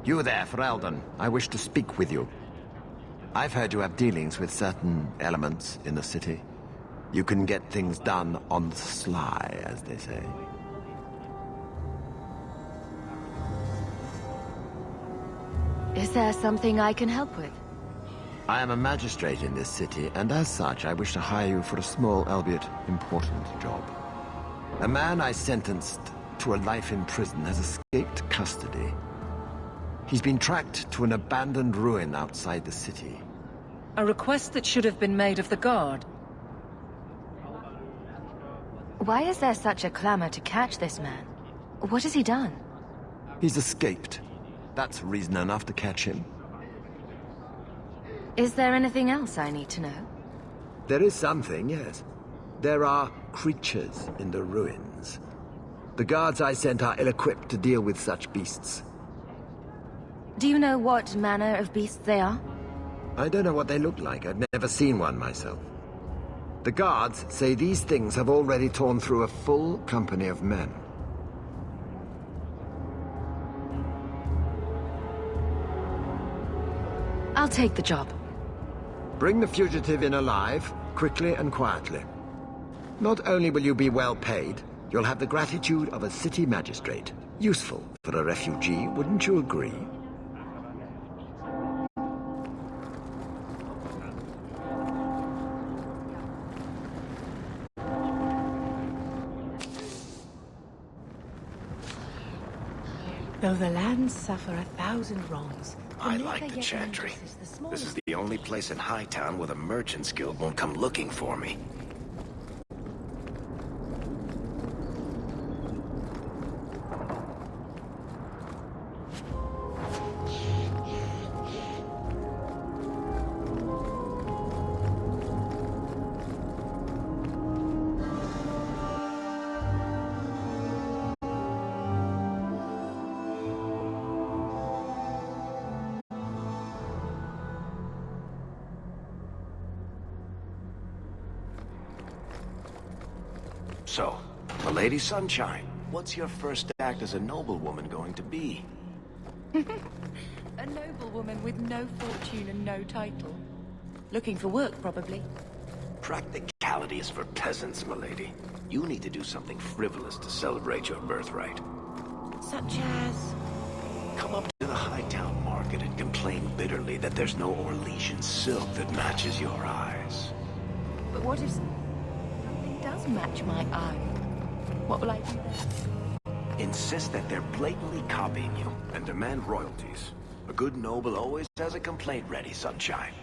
You there, Ferelden. I wish to speak with you. I've heard you have dealings with certain elements in the city. You can get things done on the sly, as they say. Is there something I can help with? I am a magistrate in this city, and as such, I wish to hire you for a small, albeit important, job. A man I sentenced to a life in prison has escaped custody. He's been tracked to an abandoned ruin outside the city. A request that should have been made of the guard. Why is there such a clamor to catch this man? What has he done? He's escaped. That's reason enough to catch him. Is there anything else I need to know? There is something, yes. There are creatures in the ruins. The guards I sent are ill-equipped to deal with such beasts. Do you know what manner of beasts they are? I don't know what they look like. I've never seen one myself. The guards say these things have already torn through a full company of men. I'll take the job. Bring the fugitive in alive, quickly and quietly. Not only will you be well paid, you'll have the gratitude of a city magistrate. Useful for a refugee, wouldn't you agree? Though the lands suffer 1,000 wrongs... I like the Chantry. This is the only place in Hightown where the Merchants Guild won't come looking for me. So, Milady Sunshine, what's your first act as a noblewoman going to be? A noblewoman with no fortune and no title. Looking for work, probably. Practicality is for peasants, Milady. You need to do something frivolous to celebrate your birthright. Such as... Come up to the Hightown market and complain bitterly that there's no Orlesian silk that matches your eyes. But what if... does match my eye? What will I do then? Insist that they're blatantly copying you and demand royalties. A good noble always has a complaint ready, Sunshine.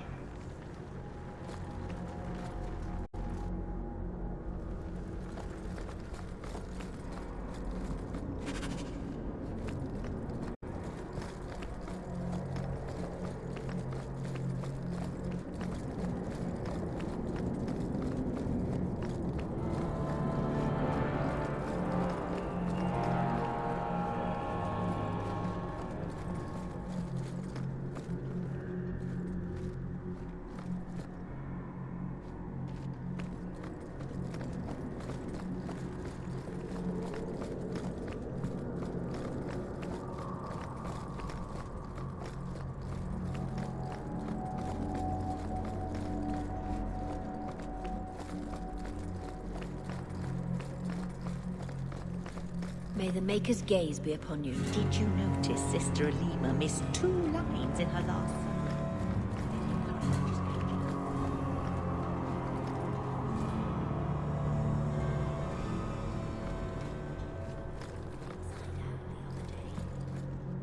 May the Maker's gaze be upon you. Did you notice Sister Alima missed 2 lines in her last...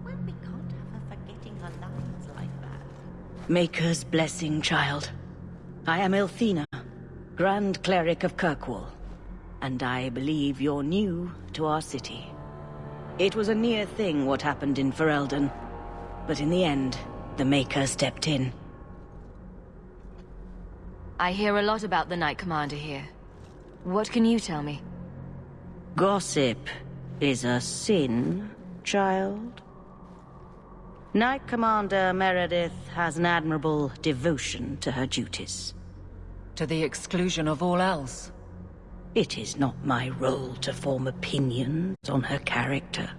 Well, we can't have her forgetting her lines like that. Maker's blessing, child. I am Elthina, Grand Cleric of Kirkwall, and I believe you're new to our city. It was a near thing what happened in Ferelden, but in the end, the Maker stepped in. I hear a lot about the Knight Commander here. What can you tell me? Gossip is a sin, child. Knight Commander Meredith has an admirable devotion to her duties. To the exclusion of all else. It is not my role to form opinions on her character.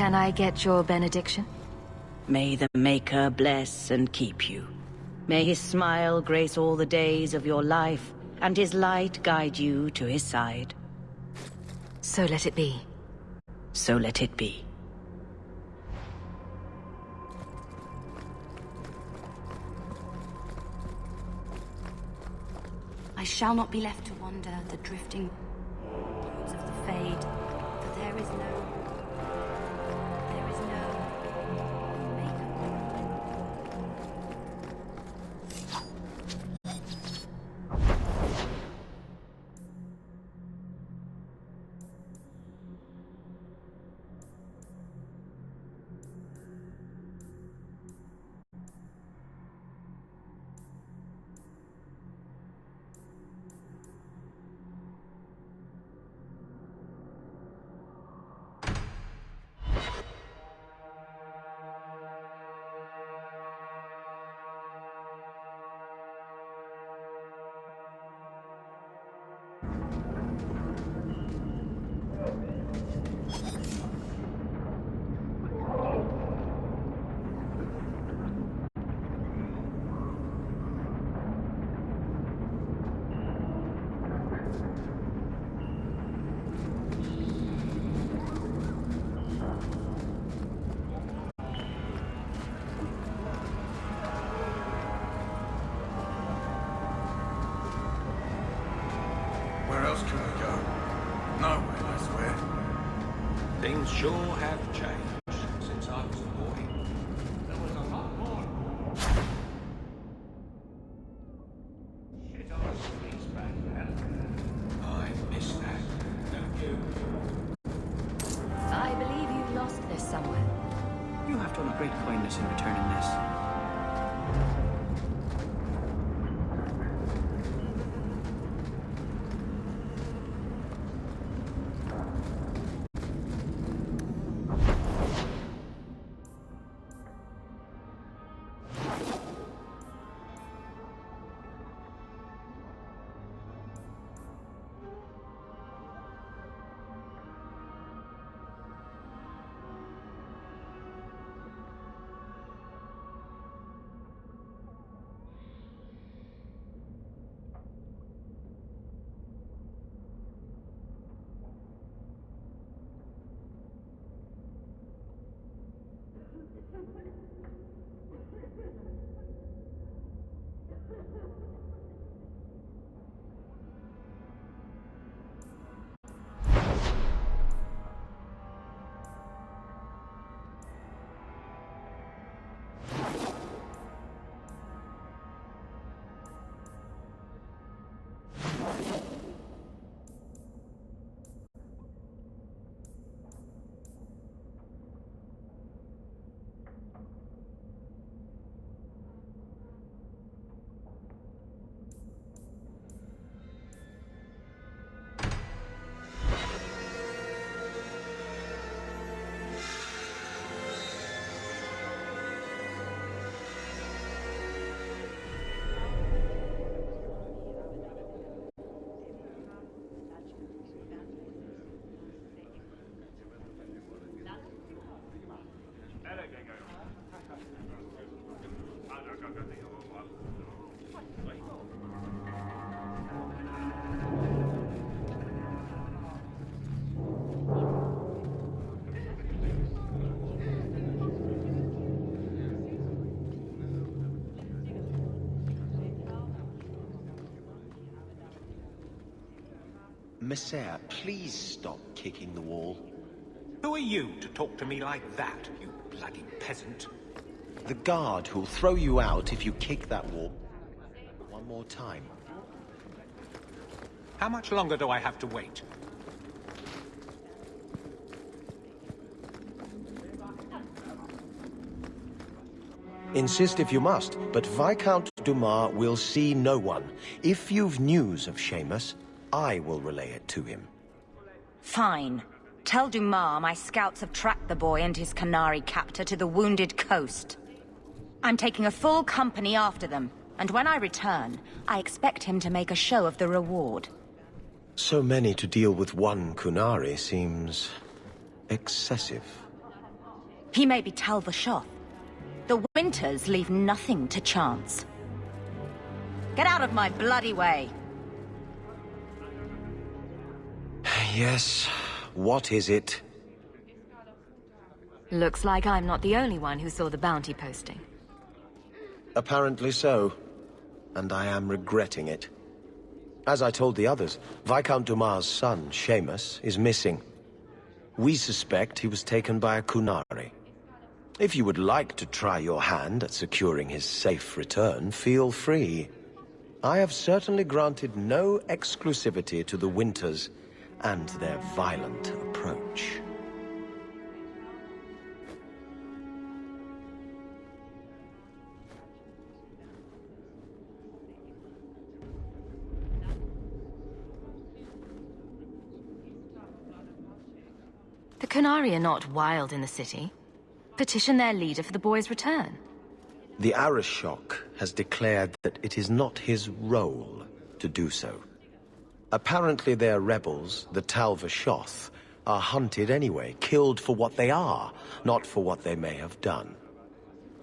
Can I get your benediction? May the Maker bless and keep you. May his smile grace all the days of your life, and his light guide you to his side. So let it be. So let it be. I shall not be left to wander the drifting roads of the Fade, for there is no Where else can we go? Nowhere, I swear. Things sure have changed since I was a boy. There was a lot more. Shit on the streets back then. I miss that, don't you? I believe you lost this somewhere. You have done a great kindness in returning this. Messiah, please stop kicking the wall. Who are you to talk to me like that, you bloody peasant? The guard who'll throw you out if you kick that wall one more time. How much longer do I have to wait? Insist if you must, but Viscount Dumas will see no one. If you've news of Seamus, I will relay it to him. Fine. Tell Dumas my scouts have tracked the boy and his Canary captor to the Wounded Coast. I'm taking a full company after them, and when I return, I expect him to make a show of the reward. So many to deal with one Kunari seems excessive. He may be Tal Vashoth. The Winters leave nothing to chance. Get out of my bloody way! Yes, what is it? Looks like I'm not the only one who saw the bounty posting. Apparently so. And I am regretting it. As I told the others, Viscount Dumas' son, Seamus, is missing. We suspect he was taken by a Kunari. If you would like to try your hand at securing his safe return, feel free. I have certainly granted no exclusivity to the Winters and their violent approach. The Kunari are not wild in the city. Petition their leader for the boy's return. The Arishok has declared that it is not his role to do so. Apparently their rebels, the Tal Vashoth, are hunted anyway, killed for what they are, not for what they may have done.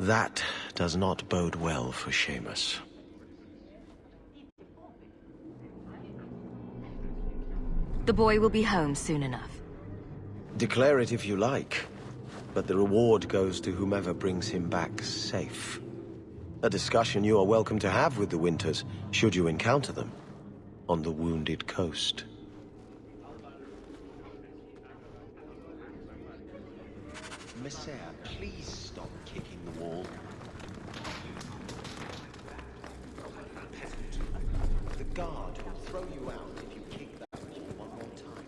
That does not bode well for Seamus. The boy will be home soon enough. Declare it if you like, but the reward goes to whomever brings him back safe. A discussion you are welcome to have with the Winters, should you encounter them, on the Wounded Coast. Messiah, please stop kicking the wall. The guard will throw you out if you kick that wall one more time.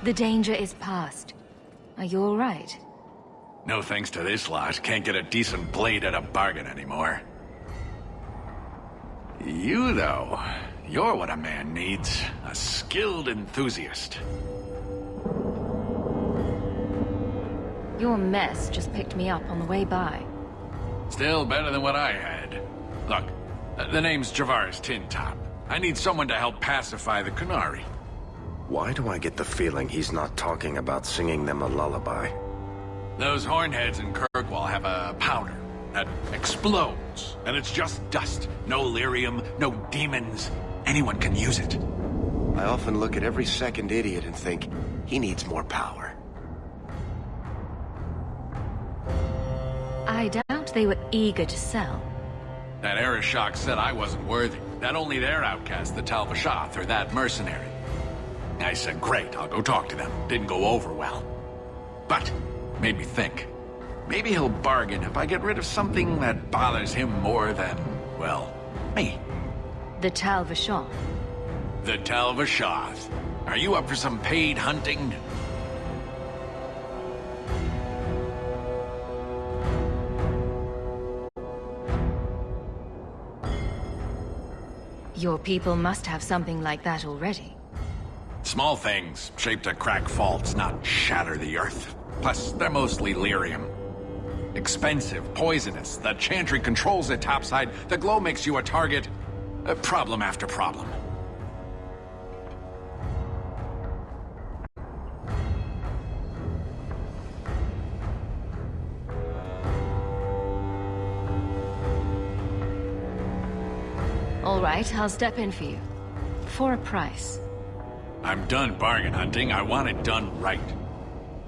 The danger is past. Are you all right? No thanks to this lot. Can't get a decent blade at a bargain anymore. You, though, you're what a man needs. A skilled enthusiast. Your mess just picked me up on the way by. Still better than what I had. Look, the name's Javar's Tin Top. I need someone to help pacify the Kunari. Why do I get the feeling he's not talking about singing them a lullaby? Those hornheads in Kirkwall have a powder that explodes, and it's just dust. No lyrium, no demons. Anyone can use it. I often look at every second idiot and think, he needs more power. I doubt they were eager to sell. That Arishok said I wasn't worthy. That only their outcast, the Tal Vashoth, or that mercenary. I said, great, I'll go talk to them. Didn't go over well. But, made me think. Maybe he'll bargain if I get rid of something that bothers him more than, well, me. The Tal Vashoth. The Tal Vashoth. Are you up for some paid hunting? Your people must have something like that already. Small things, shaped to crack faults, not shatter the earth. Plus, they're mostly lyrium. Expensive, poisonous, the chantry controls it topside, the glow makes you a target. Problem after problem. All right, I'll step in for you. For a price. I'm done bargain hunting. I want it done right.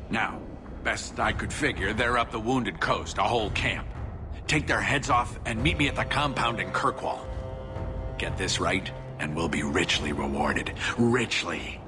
Now, best I could figure, they're up the Wounded Coast, a whole camp. Take their heads off and meet me at the compound in Kirkwall. Get this right, and we'll be richly rewarded. Richly.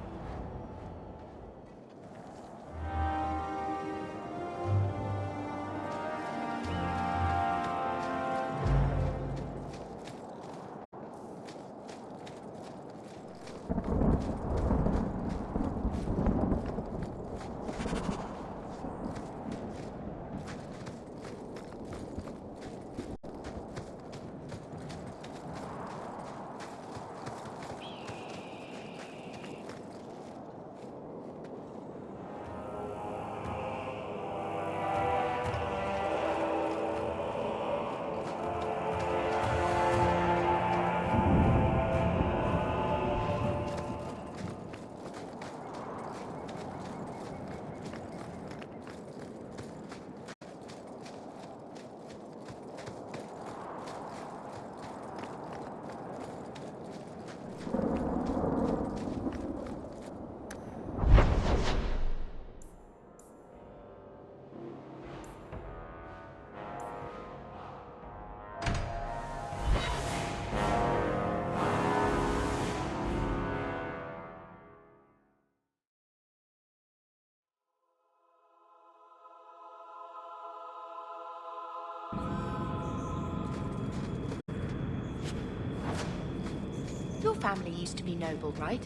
Your family used to be noble, right?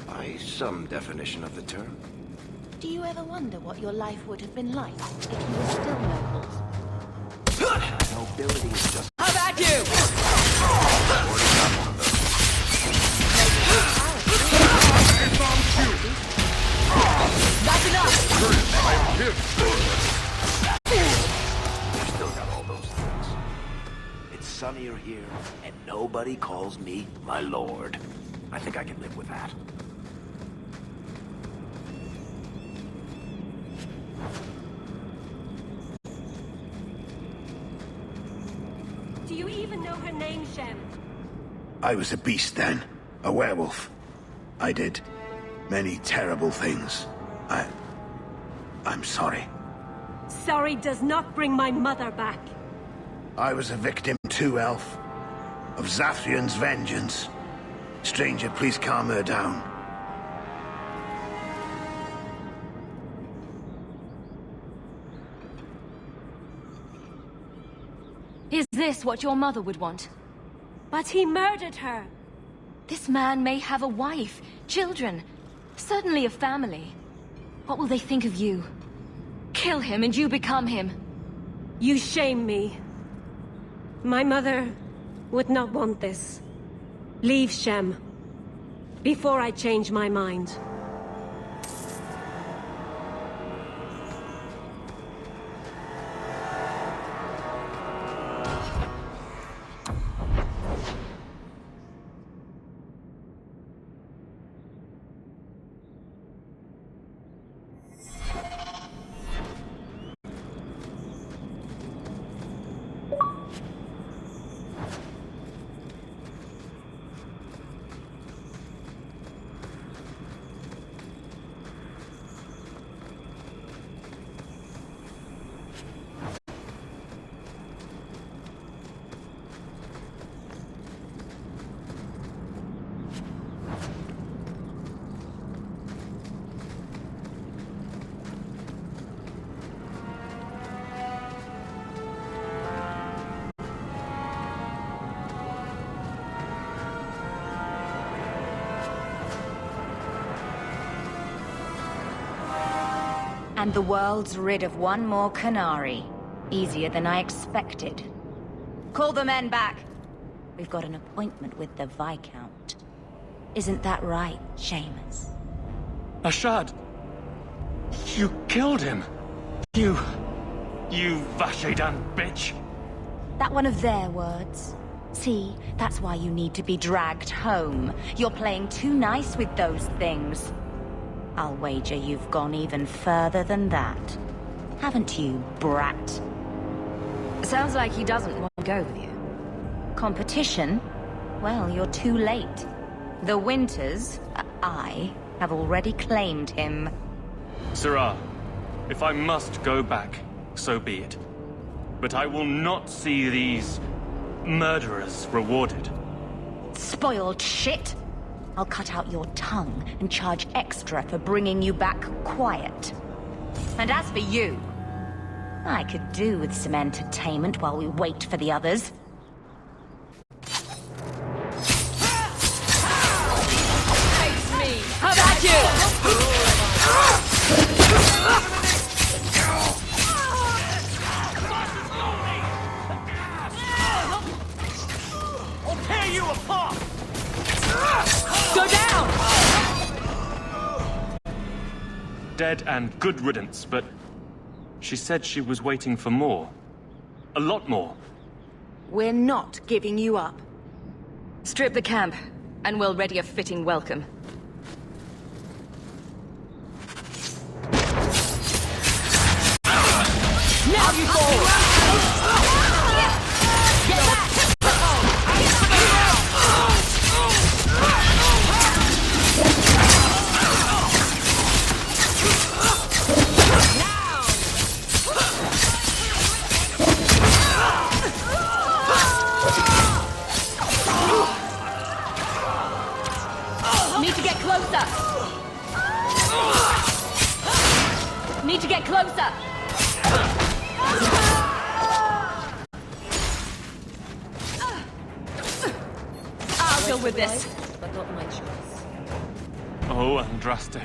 By some definition of the term. Do you ever wonder what your life would have been like if you were still nobles? Nobility is just... How about you? That's enough! We've still got all those things. It's sunnier here, and nobody calls me my lord. I think I can live with that. Do you even know her name, Shem? I was a beast then. A werewolf. I did many terrible things. I'm sorry. Sorry does not bring my mother back. I was a victim too, Elf. Of Zathrian's vengeance. Stranger, please calm her down. Is this what your mother would want? But he murdered her. This man may have a wife, children, certainly a family. What will they think of you? Kill him and you become him. You shame me. My mother would not want this. Leave Shem. Before I change my mind. And the world's rid of one more Canary. Easier than I expected. Call the men back. We've got an appointment with the Viscount. Isn't that right, Seamus? Ashad! You killed him! You Vashedan bitch! That one of their words. See, that's why you need to be dragged home. You're playing too nice with those things. I'll wager you've gone even further than that. Haven't you, brat? Sounds like he doesn't want to go with you. Competition? Well, you're too late. The Winters, I, have already claimed him. Sirrah, if I must go back, so be it. But I will not see these murderers rewarded. Spoiled shit! I'll cut out your tongue and charge extra for bringing you back quiet. And as for you, I could do with some entertainment while we wait for the others. Face me! How about you? I'll tear you apart! Go down! Dead and good riddance, but she said she was waiting for more. A lot more. We're not giving you up. Strip the camp, and we'll ready a fitting welcome. Now you fall! Get back! Need to get closer! Need to get closer! I'll deal with this. But not my choice. Oh, Andraste.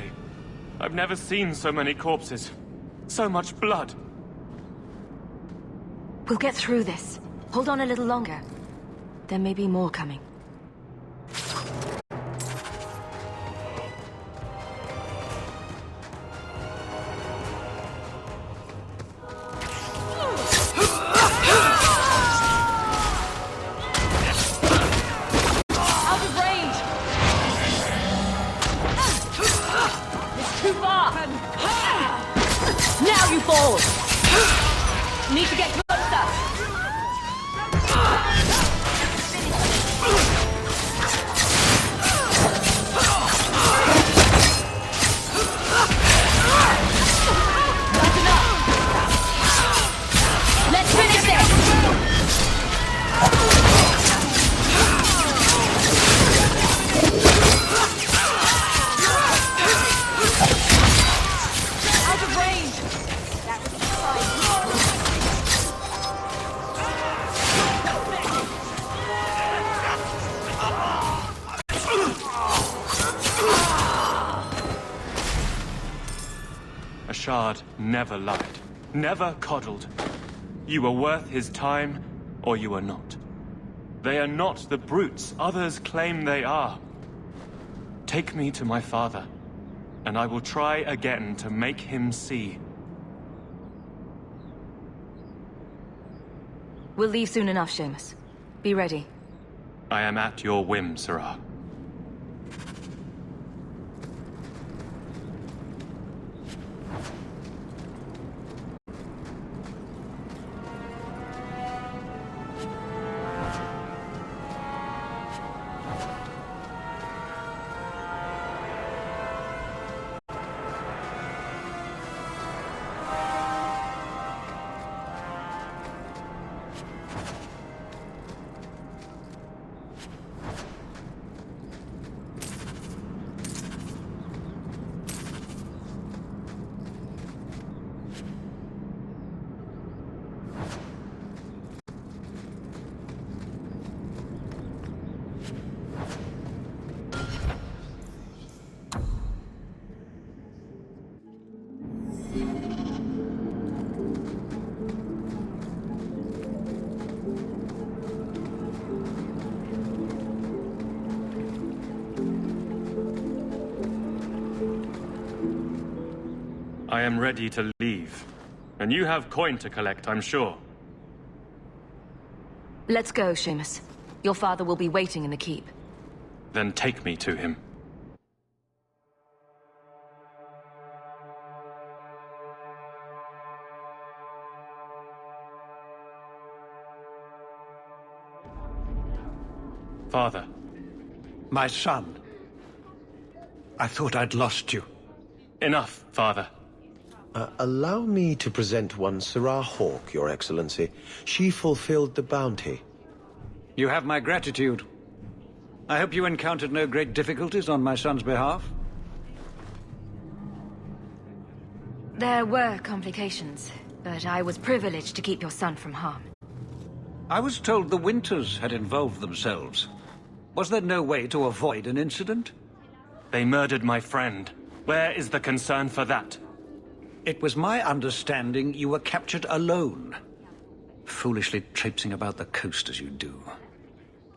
I've never seen so many corpses. So much blood. We'll get through this. Hold on a little longer. There may be more coming. Now you fall! Need to get closer! That's enough! Let's finish this! Out of range! That was A shard never lied. Never coddled. You were worth his time, or you are not. They are not the brutes others claim they are. Take me to my father, and I will try again to make him see. We'll leave soon enough, Seamus. Be ready. I am at your whim, Sirrah. I am ready to leave. And you have coin to collect, I'm sure. Let's go, Seamus. Your father will be waiting in the keep. Then take me to him. Father. My son. I thought I'd lost you. Enough, Father. Allow me to present one Sarah Hawke, Your Excellency. She fulfilled the bounty. You have my gratitude. I hope you encountered no great difficulties on my son's behalf. There were complications, but I was privileged to keep your son from harm. I was told the Winters had involved themselves. Was there no way to avoid an incident? They murdered my friend. Where is the concern for that? It was my understanding you were captured alone. Foolishly traipsing about the coast as you do.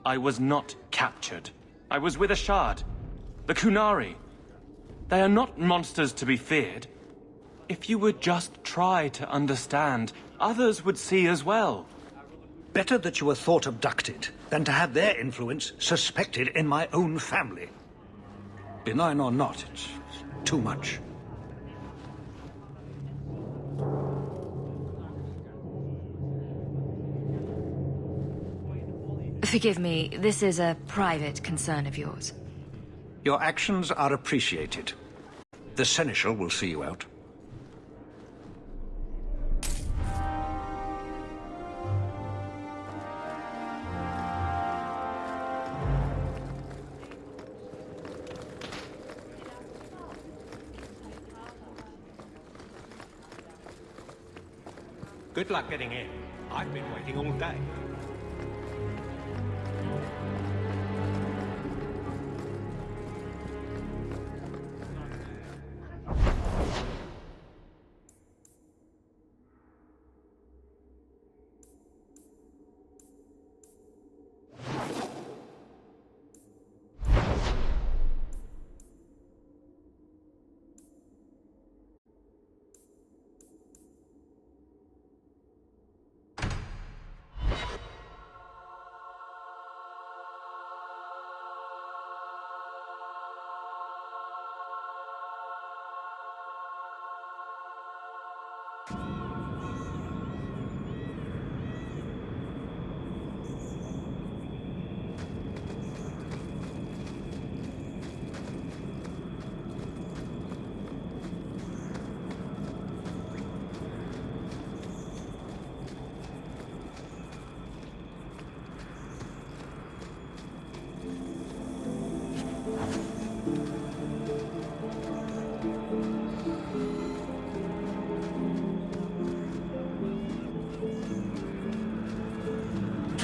I was not captured. I was with a shard. The Kunari. They are not monsters to be feared. If you would just try to understand, others would see as well. Better that you were thought abducted than to have their influence suspected in my own family. Benign or not, it's too much. Forgive me, this is a private concern of yours. Your actions are appreciated. The Seneschal will see you out. Good luck getting in. I've been waiting all day.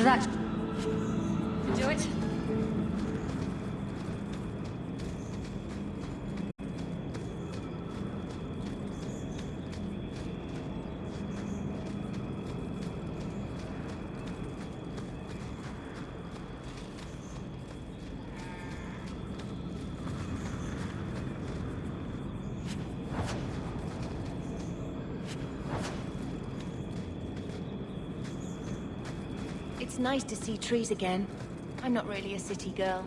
That... do it? It's nice to see trees again. I'm not really a city girl.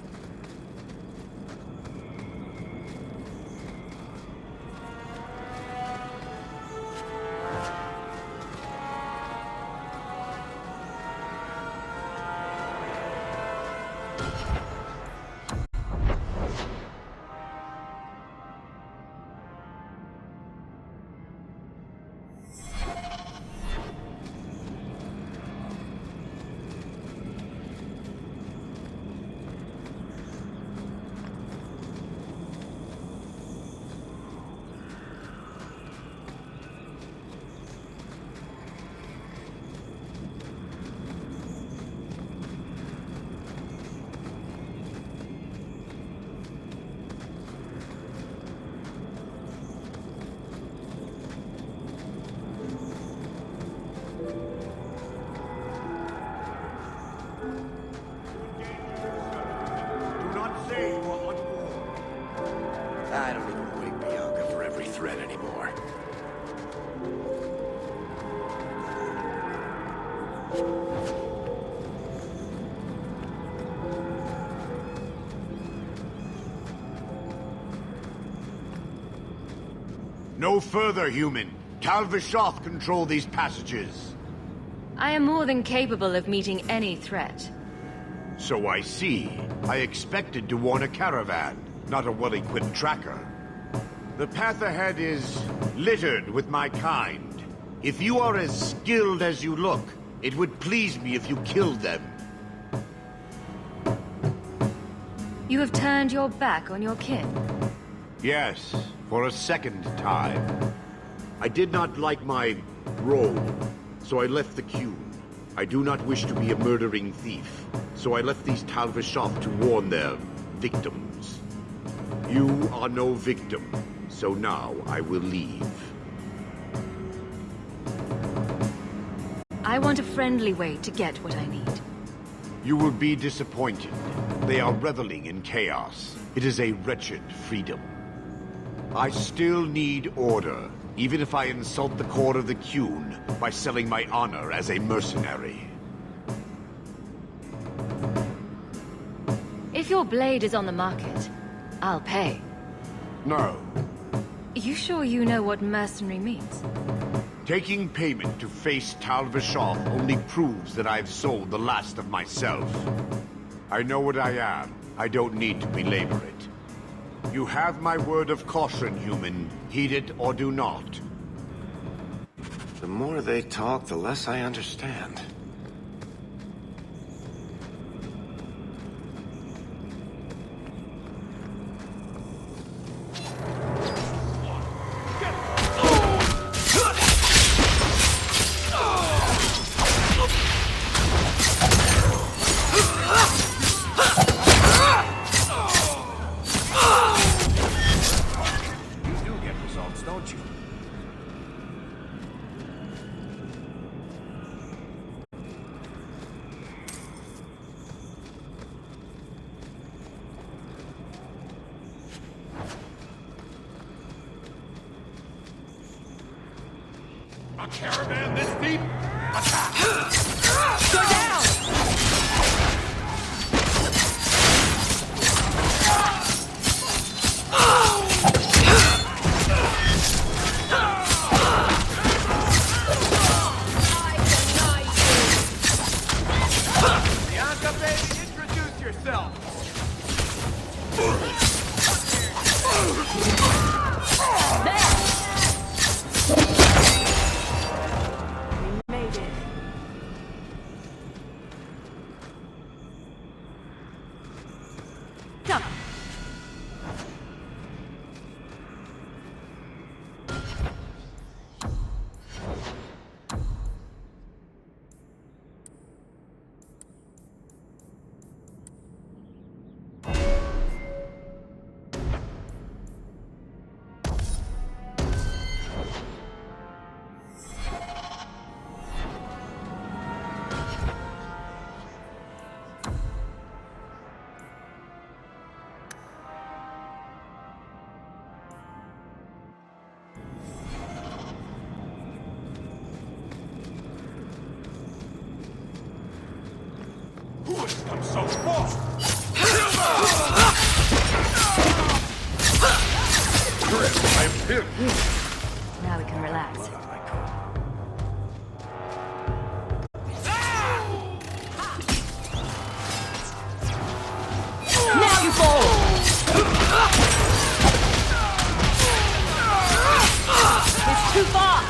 I don't even wake Bianca for every threat anymore. No further, human. Tal Vishoth control these passages. I am more than capable of meeting any threat. So I see. I expected to warn a caravan, not a well-equipped tracker. The path ahead is littered with my kind. If you are as skilled as you look, it would please me if you killed them. You have turned your back on your kin? Yes, for a second time. I did not like my role, so I left the queue. I do not wish to be a murdering thief, so I left these Talvishoff to warn their victims. You are no victim, so now I will leave. I want a friendly way to get what I need. You will be disappointed. They are reveling in chaos. It is a wretched freedom. I still need order, even if I insult the core of the Qun by selling my honor as a mercenary. If your blade is on the market, I'll pay. No. You sure you know what mercenary means? Taking payment to face Talvishoff only proves that I've sold the last of myself. I know what I am. I don't need to belabor it. You have my word of caution, human. Heed it or do not. The more they talk, the less I understand. A caravan this deep? Attack! Go down! Bianca, baby, introduce yourself! Who has come so far? I am here. Now we can relax. Now you fall! It's too far!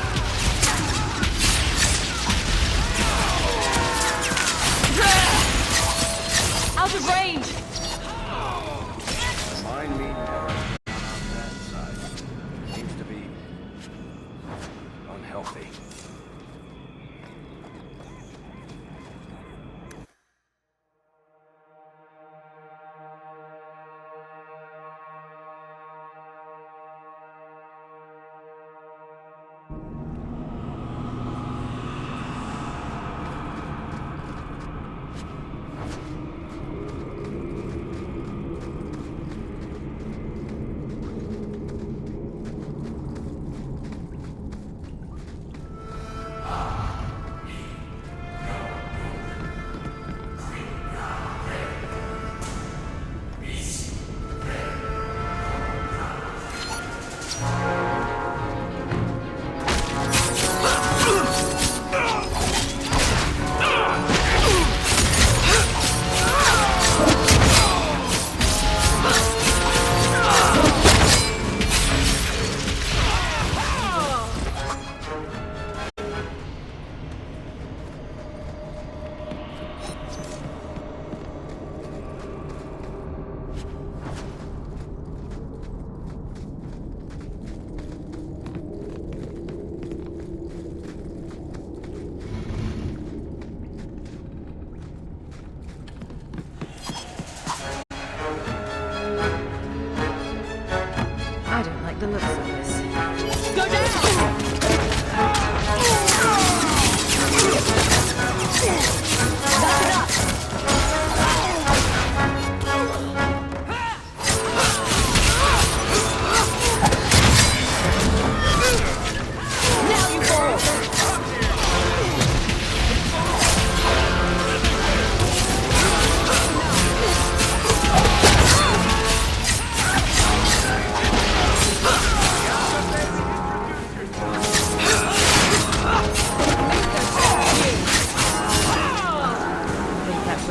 Out of range! Remind me never on that side. Seems to be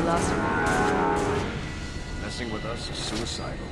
last of them. Messing with us is suicidal.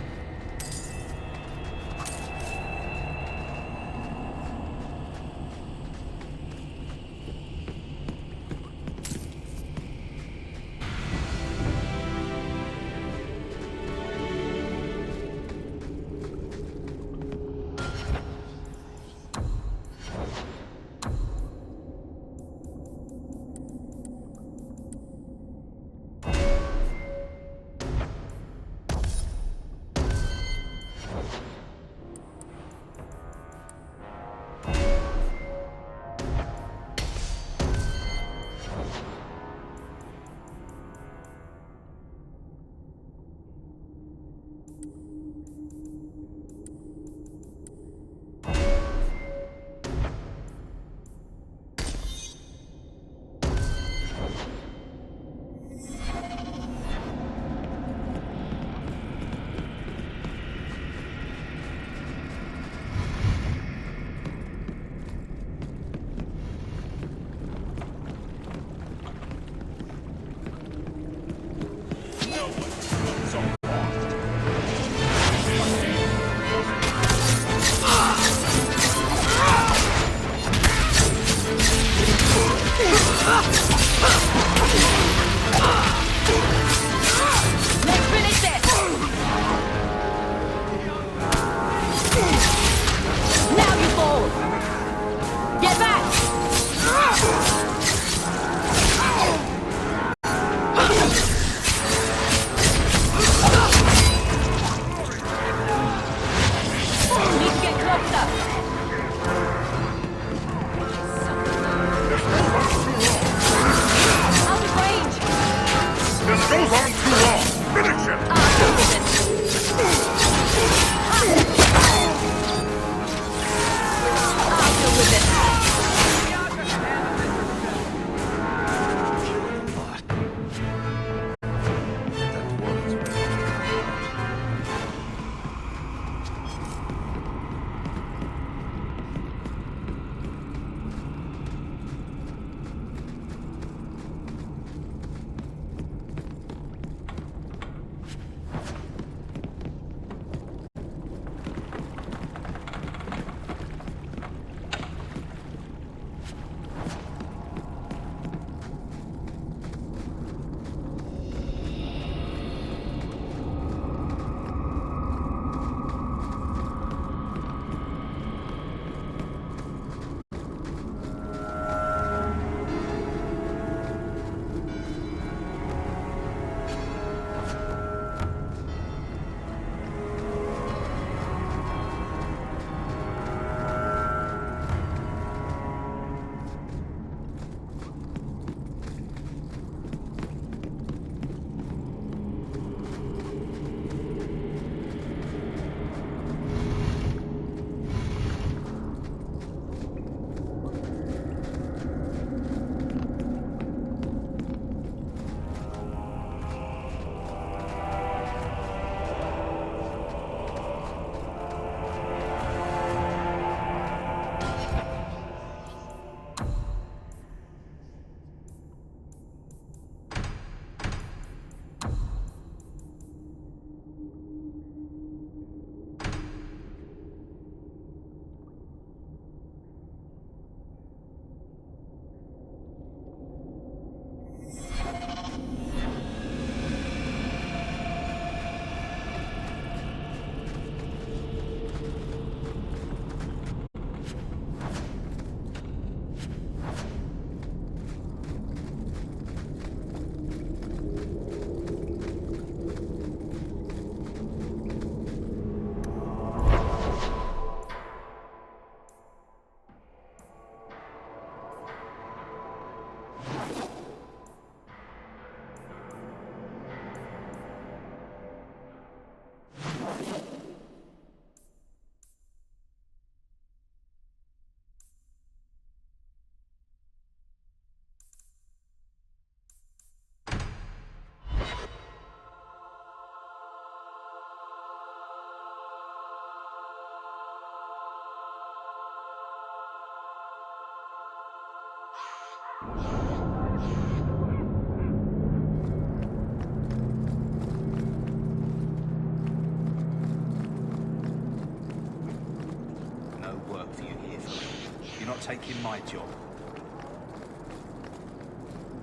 taking my job.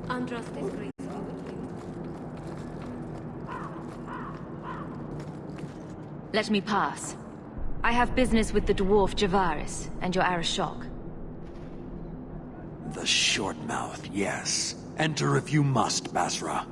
Andros disagrees with you. Let me pass. I have business with the dwarf Javaris and your Arashok. The short mouth, yes. Enter if you must, Basra.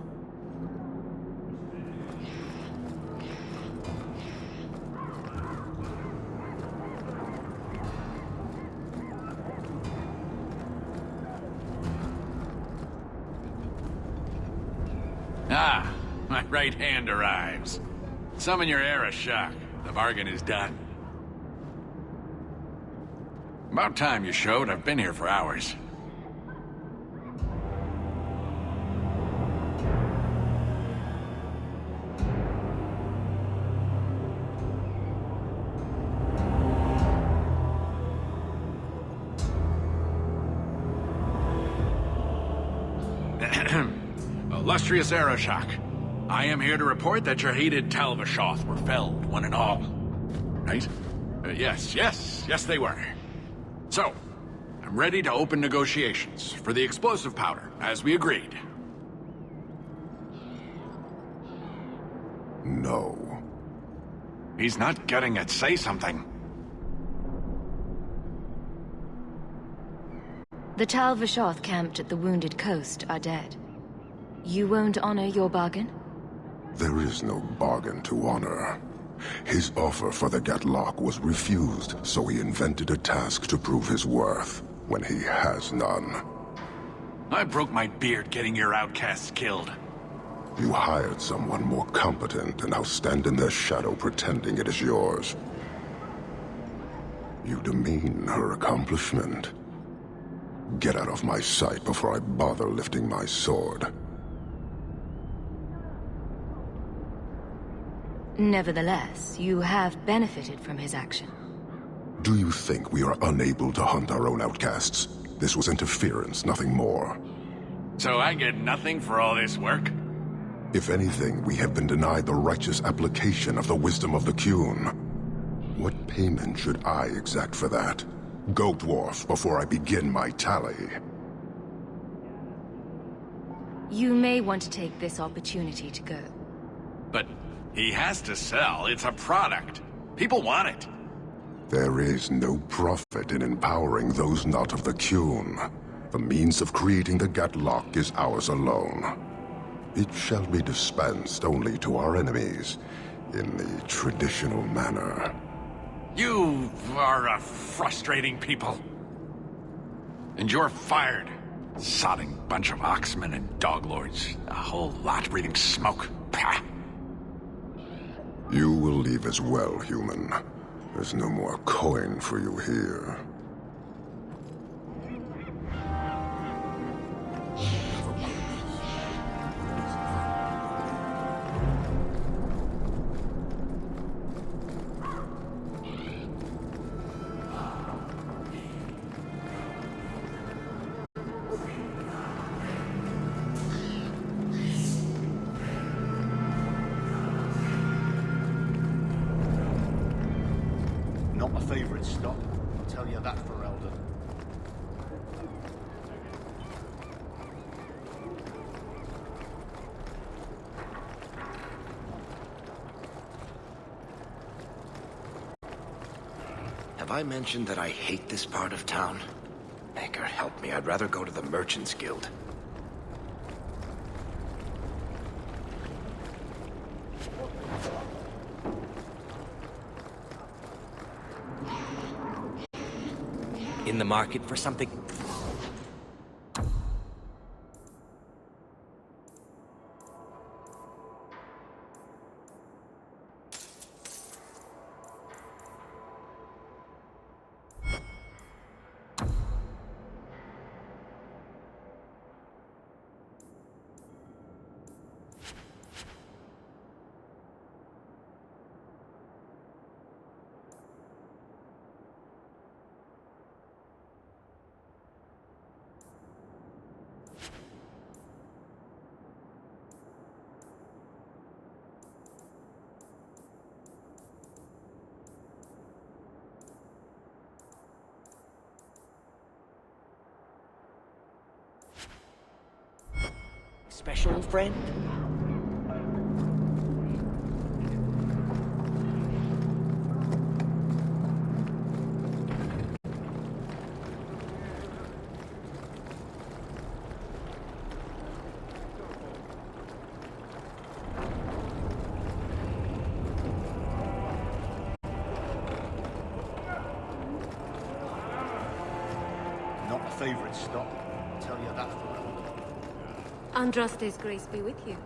Ah, my right hand arrives. Summon your Arashok. The bargain is done. About time you showed. I've been here for hours. Illustrious Arashok, I am here to report that your hated Talvashoth were felled, one and all. Right? Yes, they were. So, I'm ready to open negotiations for the explosive powder, as we agreed. No. He's not getting it. Say something. The Talvashoth camped at the Wounded Coast are dead. You won't honor your bargain? There is no bargain to honor. His offer for the Gatlock was refused, so he invented a task to prove his worth, when he has none. I broke my beard getting your outcasts killed. You hired someone more competent and now stand in their shadow pretending it is yours. You demean her accomplishment. Get out of my sight before I bother lifting my sword. Nevertheless, you have benefited from his action. Do you think we are unable to hunt our own outcasts? This was interference, nothing more. So I get nothing for all this work? If anything, we have been denied the righteous application of the wisdom of the Qun. What payment should I exact for that? Go, dwarf, before I begin my tally. You may want to take this opportunity to go. But he has to sell. It's a product. People want it. There is no profit in empowering those not of the Qun. The means of creating the Gatlock is ours alone. It shall be dispensed only to our enemies, in the traditional manner. You are a frustrating people. And you're fired. Sodding bunch of oxmen and doglords. A whole lot breathing smoke. Pah. You will leave as well, human. There's no more coin for you here. Not my favorite stop, I'll tell you that for Eldon. Have I mentioned that I hate this part of town? Maker, help me. I'd rather go to the Merchants Guild. In the market for something? special friend? Not a favorite stop. I'll tell you that forever. Andraste's grace be with you.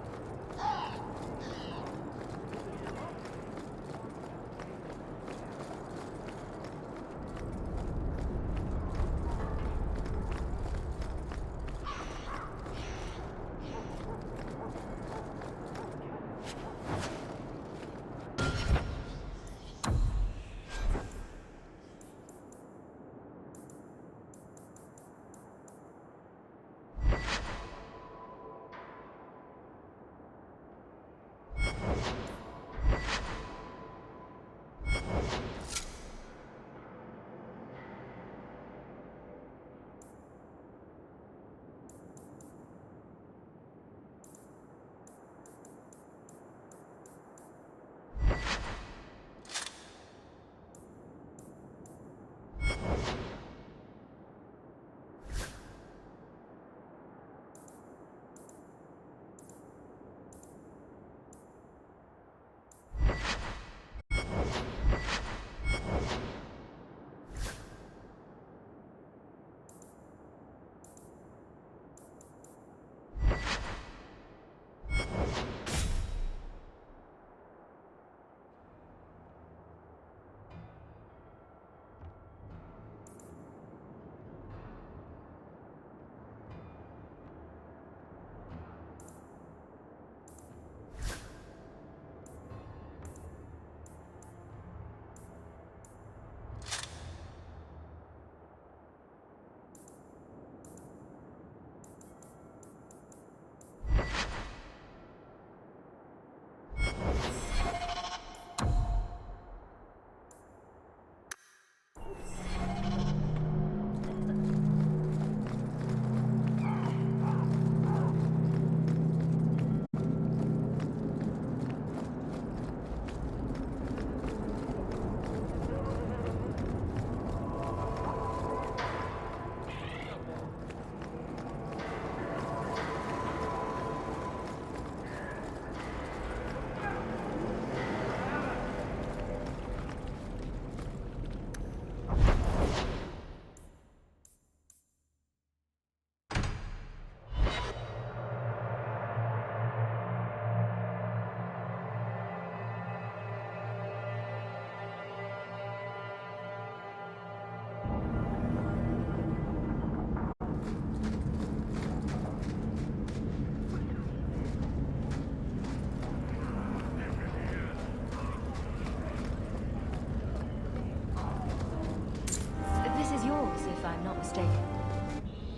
If I'm not mistaken.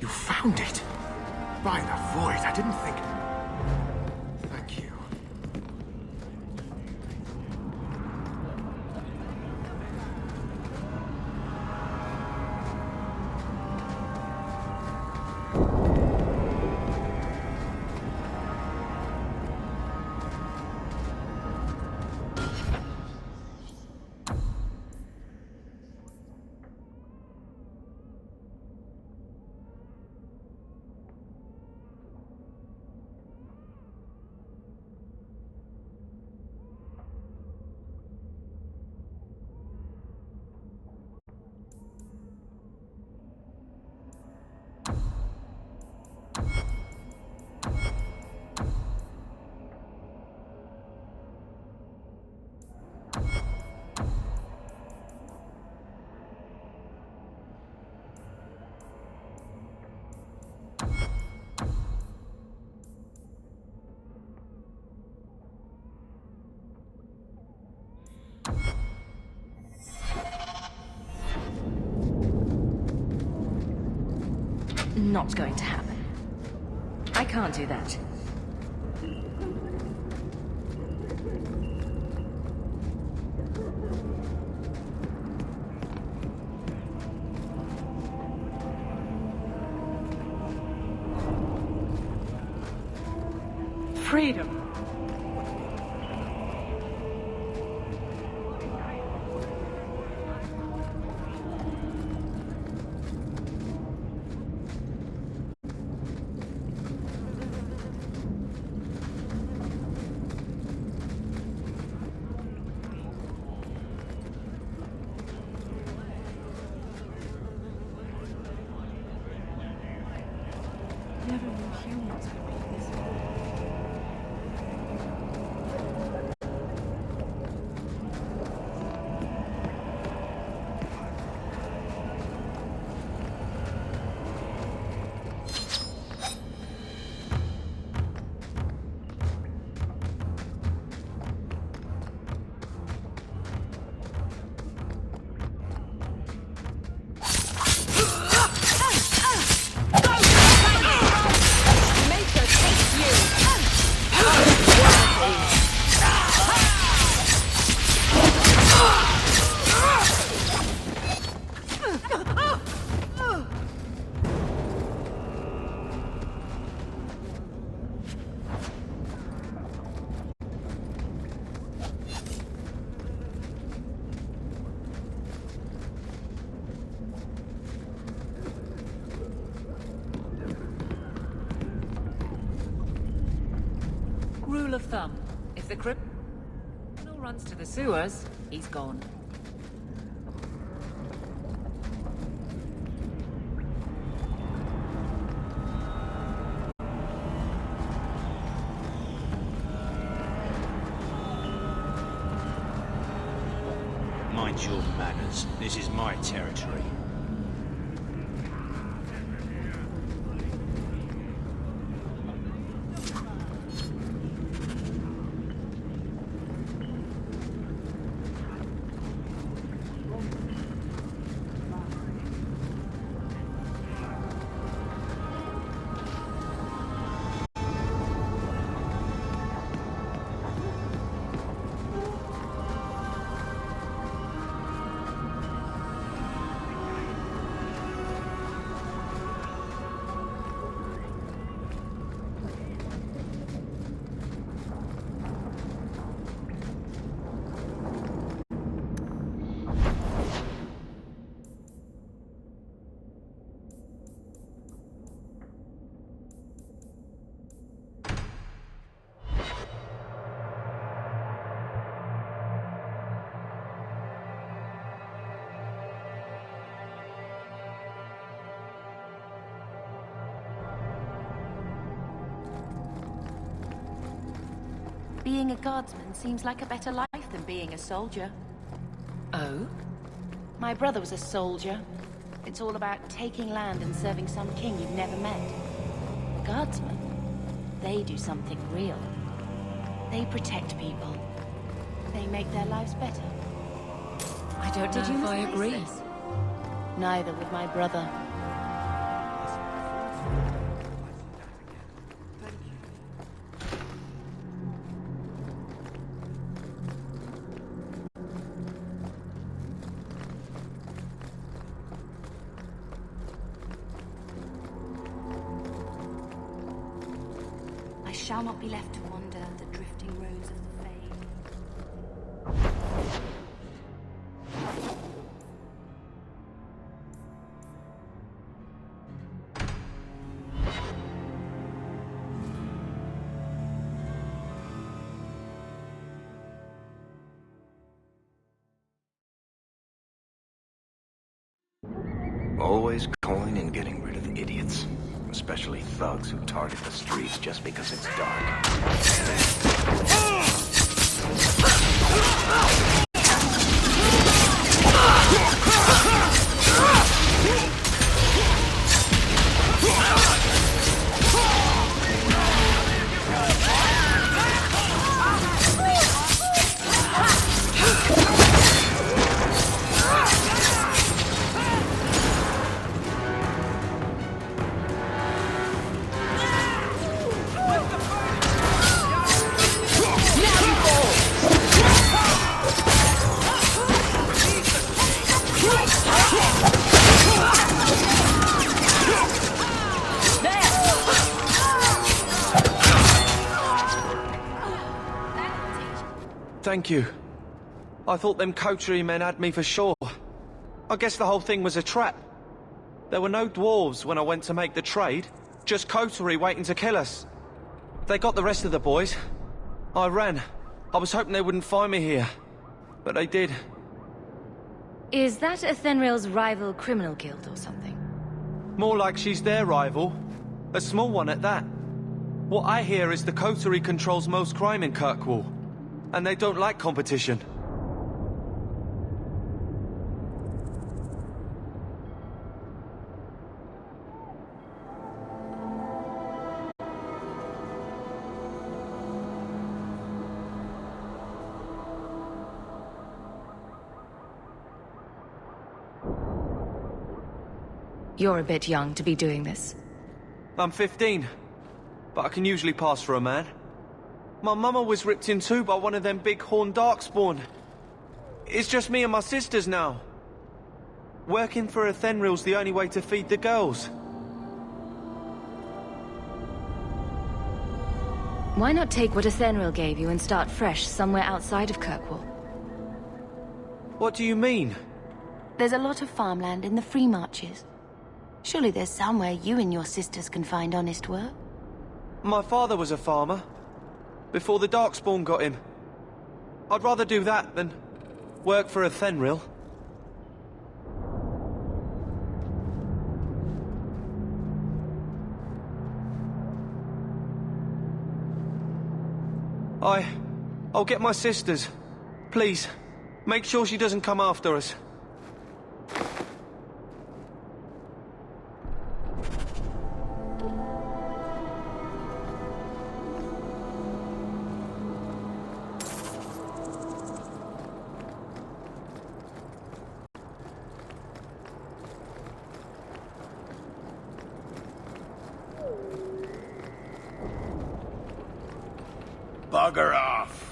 You found it? By the void, I didn't think... Thank you. Not going to happen. I can't do that. freedom. Never knew humans could be this way. Rule of thumb. If the criminal runs to the sewers, he's gone. Mind your manners. This is my territory. Being a guardsman seems like a better life than being a soldier. Oh? My brother was a soldier. It's all about taking land and serving some king you've never met. Guardsmen, they do something real. They protect people. They make their lives better. I don't know if I agree. Neither would my brother. I shall not be left to wander the drifting roads of the Fade. Always going and getting rid of idiots. Especially thugs who target the streets just because it's dark. Thank you. I thought them coterie men had me for sure. I guess the whole thing was a trap. There were no dwarves when I went to make the trade, just coterie waiting to kill us. They got the rest of the boys. I ran. I was hoping they wouldn't find me here, but they did. Is that Athenril's rival criminal guild or something? More like she's their rival. A small one at that. What I hear is the coterie controls most crime in Kirkwall, and they don't like competition. You're a bit young to be doing this. I'm 15, but I can usually pass for a man. My mama was ripped in two by one of them big horned darkspawn. It's just me and my sisters now. Working for Athenril's the only way to feed the girls. Why not take what Athenril gave you and start fresh somewhere outside of Kirkwall? What do you mean? There's a lot of farmland in the Free Marches. Surely there's somewhere you and your sisters can find honest work. My father was a farmer, before the Darkspawn got him. I'd rather do that than work for Athenril. I'll get my sisters. Please, make sure she doesn't come after us. Bugger off!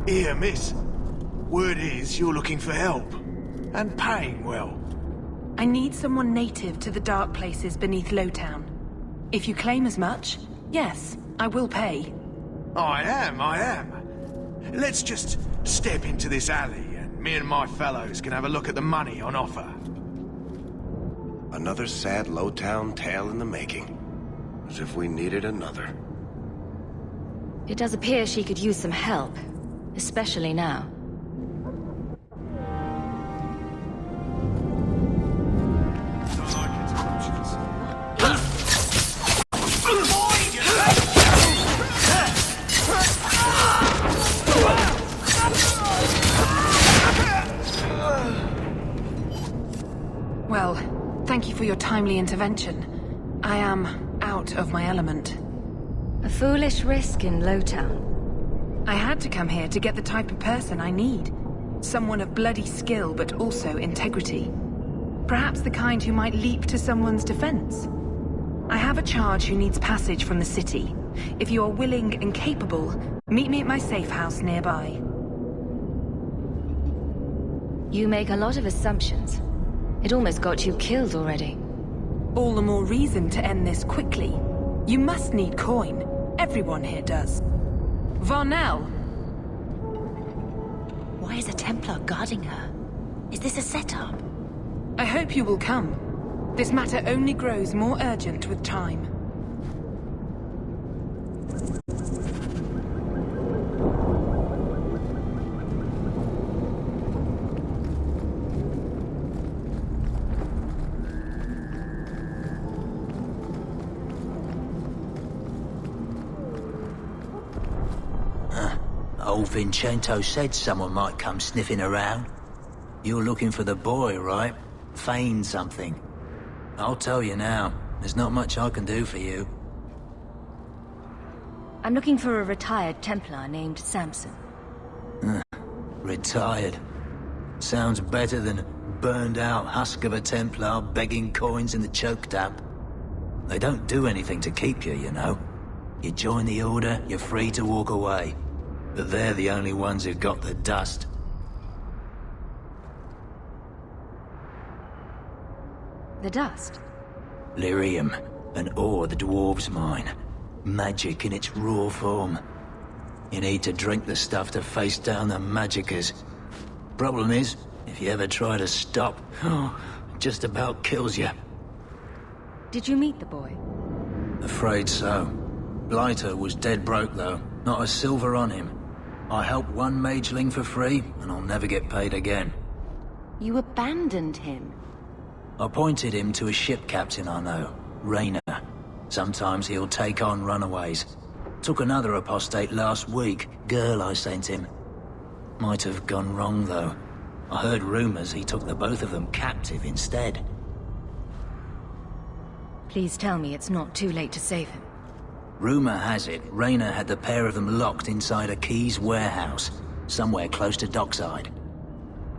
Here, miss. Word is you're looking for help. And paying well. I need someone native to the dark places beneath Lowtown. If you claim as much, yes, I will pay. I am. Let's just step into this alley, and me and my fellows can have a look at the money on offer. Another sad Lowtown tale in the making. As if we needed another. It does appear she could use some help, especially now. Well, thank you for your timely intervention. I am out of my element. A foolish risk in Lowtown. I had to come here to get the type of person I need. Someone of bloody skill, but also integrity. Perhaps the kind who might leap to someone's defense. I have a charge who needs passage from the city. If you are willing and capable, meet me at my safe house nearby. You make a lot of assumptions. It almost got you killed already. All the more reason to end this quickly. You must need coin. Everyone here does. Varnell! Why is a Templar guarding her? Is this a setup? I hope you will come. This matter only grows more urgent with time. Old Vincento said someone might come sniffing around. You're looking for the boy, right? Feign something. I'll tell you now, there's not much I can do for you. I'm looking for a retired Templar named Samson. Retired. Sounds better than burned out husk of a Templar begging coins in the choke damp. They don't do anything to keep you, you know. You join the Order, you're free to walk away. But they're the only ones who got the dust. The dust? Lyrium, an ore the dwarves mine. Magic in its raw form. You need to drink the stuff to face down the magicers. Problem is, if you ever try to stop, it just about kills you. Did you meet the boy? Afraid so. Blighter was dead broke though, not a silver on him. I helped one mageling for free, and I'll never get paid again. You abandoned him? Appointed him to a ship captain I know, Raynor. Sometimes he'll take on runaways. Took another apostate last week, girl I sent him. Might have gone wrong though. I heard rumors he took the both of them captive instead. Please tell me it's not too late to save him. Rumor has it, Raynor had the pair of them locked inside a Keys warehouse, somewhere close to Dockside.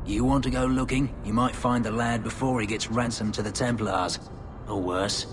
You want to go looking? You might find the lad before he gets ransomed to the Templars. Or worse.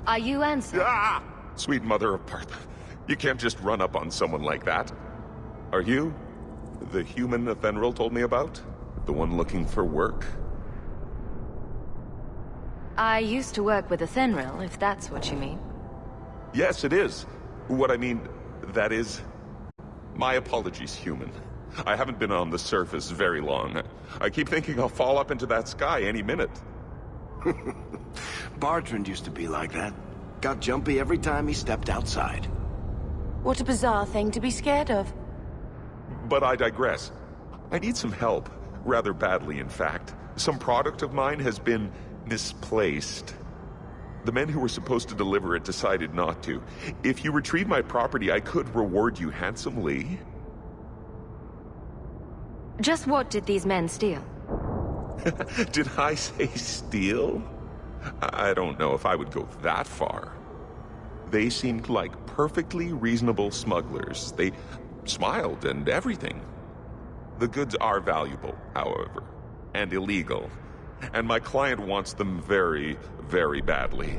Are you Ansel? Ah! Sweet mother of Partha. You can't just run up on someone like that. Are you the human Athenril told me about? The one looking for work? I used to work with Athenril, if that's what you mean. Yes, it is. What I mean, that is... My apologies, human. I haven't been on the surface very long. I keep thinking I'll fall up into that sky any minute. Bartrand used to be like that. Got jumpy every time he stepped outside. What a bizarre thing to be scared of. But I digress. I need some help. Rather badly, in fact. Some product of mine has been misplaced. The men who were supposed to deliver it decided not to. If you retrieve my property, I could reward you handsomely. Just what did these men steal? Did I say steal? I don't know if I would go that far. They seemed like perfectly reasonable smugglers. They smiled and everything. The goods are valuable, however, and illegal. And my client wants them very, very badly.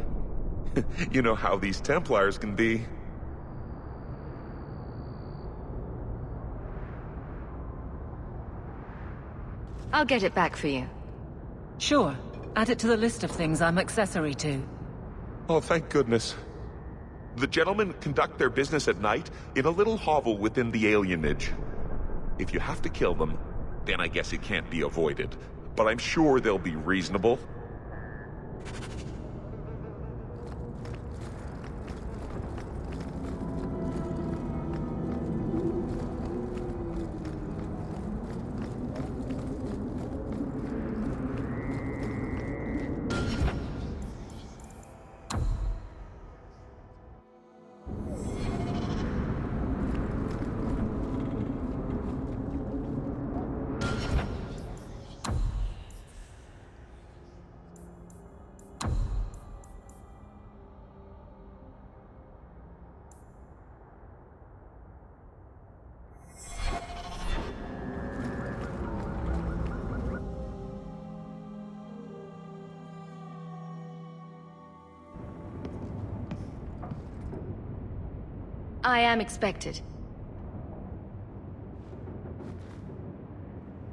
You know how these Templars can be. I'll get it back for you. Sure. Add it to the list of things I'm accessory to. Oh, thank goodness. The gentlemen conduct their business at night in a little hovel within the alienage. If you have to kill them, then I guess it can't be avoided. But I'm sure they'll be reasonable. I am expected.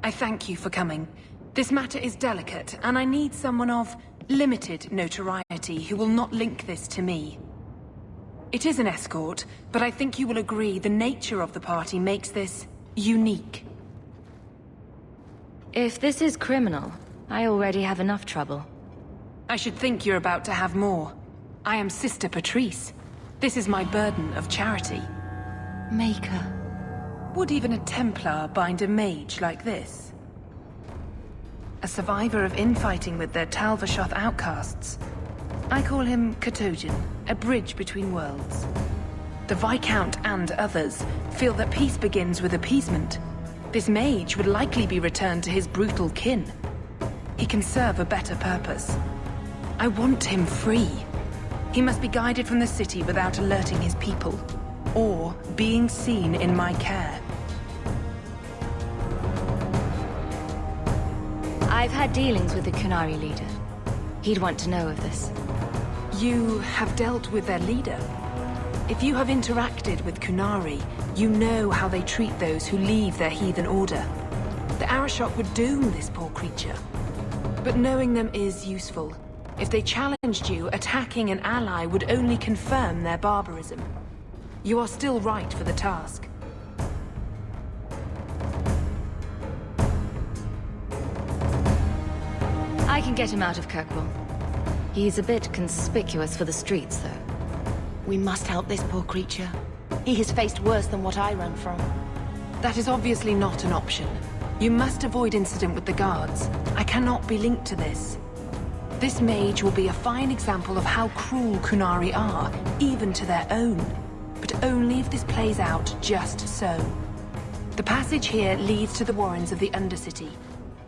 I thank you for coming. This matter is delicate, and I need someone of limited notoriety who will not link this to me. It is an escort, but I think you will agree the nature of the party makes this unique. If this is criminal, I already have enough trouble. I should think you're about to have more. I am Sister Patrice. This is my burden of charity. Maker. Would even a Templar bind a mage like this? A survivor of infighting with their Talvashoth outcasts. I call him Katojan, a bridge between worlds. The Viscount and others feel that peace begins with appeasement. This mage would likely be returned to his brutal kin. He can serve a better purpose. I want him free. He must be guided from the city without alerting his people, or being seen in my care. I've had dealings with the Kunari leader. He'd want to know of this. You have dealt with their leader? If you have interacted with Kunari, you know how they treat those who leave their heathen order. The Arashok would doom this poor creature. But knowing them is useful. If they challenged you, attacking an ally would only confirm their barbarism. You are still right for the task. I can get him out of Kirkwall. He's a bit conspicuous for the streets, though. We must help this poor creature. He has faced worse than what I ran from. That is obviously not an option. You must avoid incident with the guards. I cannot be linked to this. This mage will be a fine example of how cruel Kunari are, even to their own. But only if this plays out just so. The passage here leads to the warrens of the Undercity.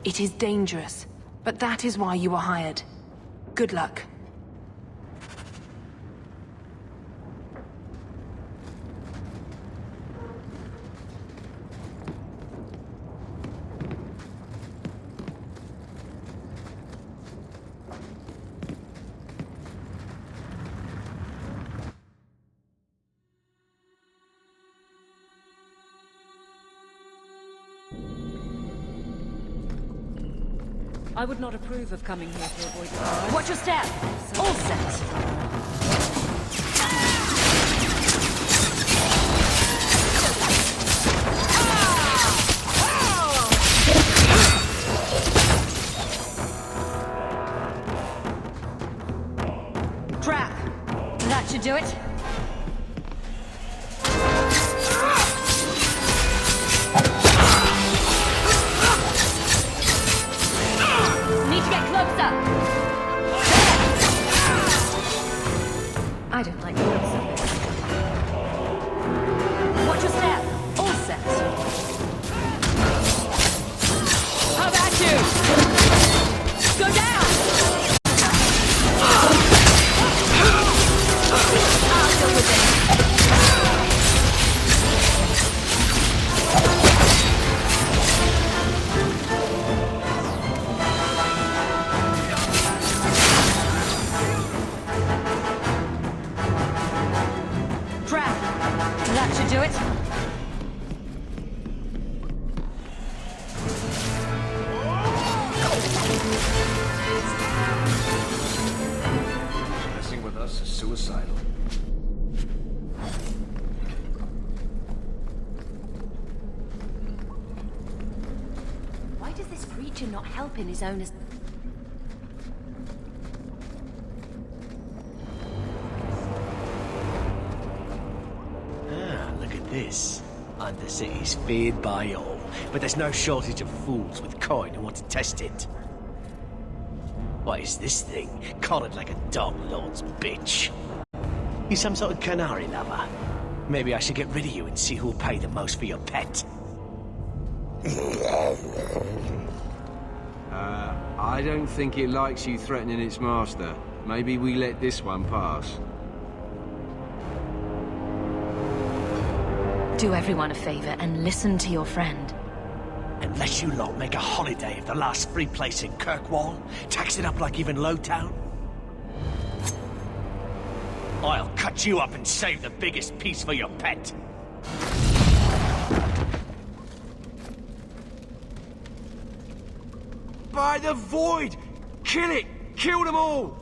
It is dangerous, but that is why you were hired. Good luck. I would not approve of coming here to avoid the Watch your step! All set! Trap! That should do it. Need to get closer! I don't like the looks of this. Watch your step! All set! How about you? Go down! I'll deal with it. Trap! That should do it. Messing with us is suicidal. Why does this creature not help in his own... Look at this. Undercity's feared by all, but there's no shortage of fools with coin who want to test it. What is this thing? Collared like a dog lord's bitch. You some sort of canary lover? Maybe I should get rid of you and see who'll pay the most for your pet. I don't think it likes you threatening its master. Maybe we let this one pass. Do everyone a favor and listen to your friend. Unless you lot make a holiday of the last free place in Kirkwall, tax it up like even Lowtown. I'll cut you up and save the biggest piece for your pet. By the void! Kill it! Kill them all!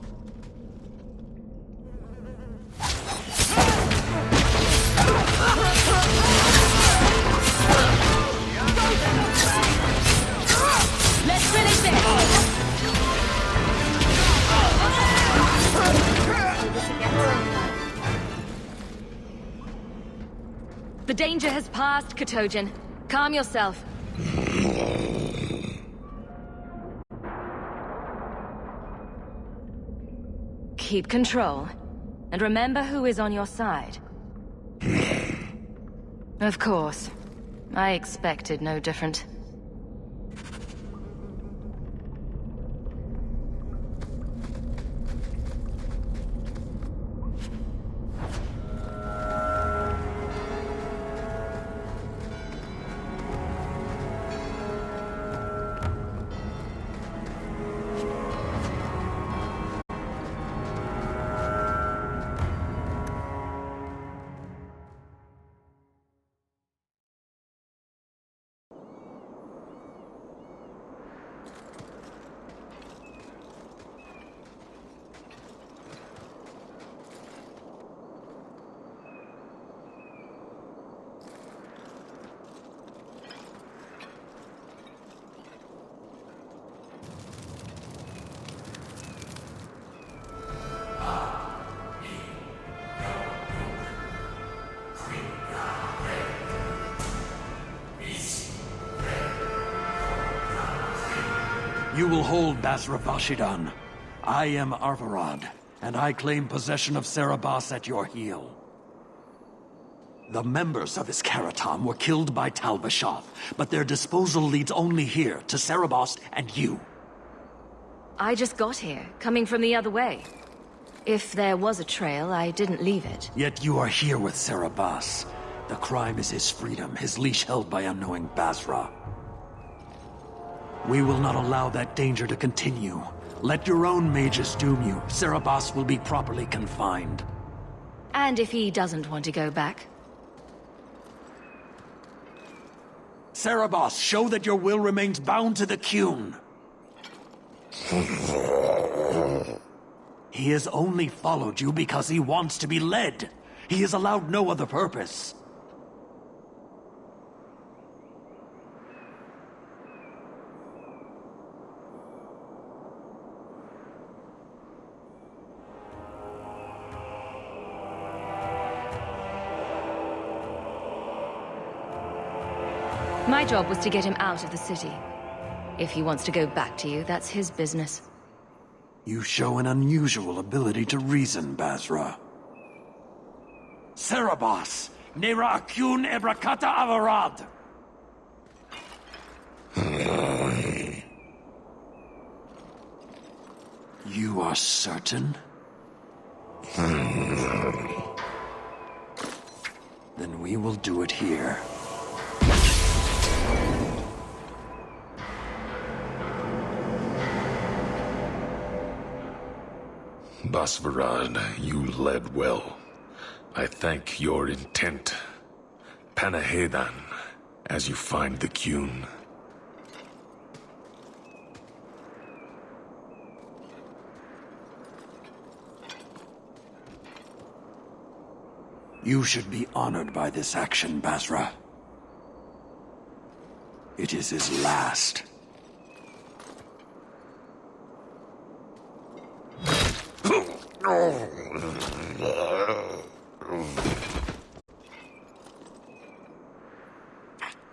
Let's finish this! The danger has passed, Katojan. Calm yourself. Keep control. And remember who is on your side. Of course. I expected no different. You will hold Basra Vashidan. I am Arvarad, and I claim possession of Serabas at your heel. The members of Iskaratam were killed by Tal Vashath, but their disposal leads only here, to Serabas and you. I just got here, coming from the other way. If there was a trail, I didn't leave it. Yet you are here with Serabas. The crime is his freedom, his leash held by unknowing Basra. We will not allow that danger to continue. Let your own mages doom you. Serabas will be properly confined. And if he doesn't want to go back? Serabas, show that your will remains bound to the Qun. He has only followed you because he wants to be led. He is allowed no other purpose. My job was to get him out of the city. If he wants to go back to you, that's his business. You show an unusual ability to reason, Basra. Serabas! Nera Akun Ebrakata Avarad! You are certain? Then we will do it here. Basvarad, you led well. I thank your intent. Panahedan, as you find the Qun. You should be honored by this action, Basra. It is his last.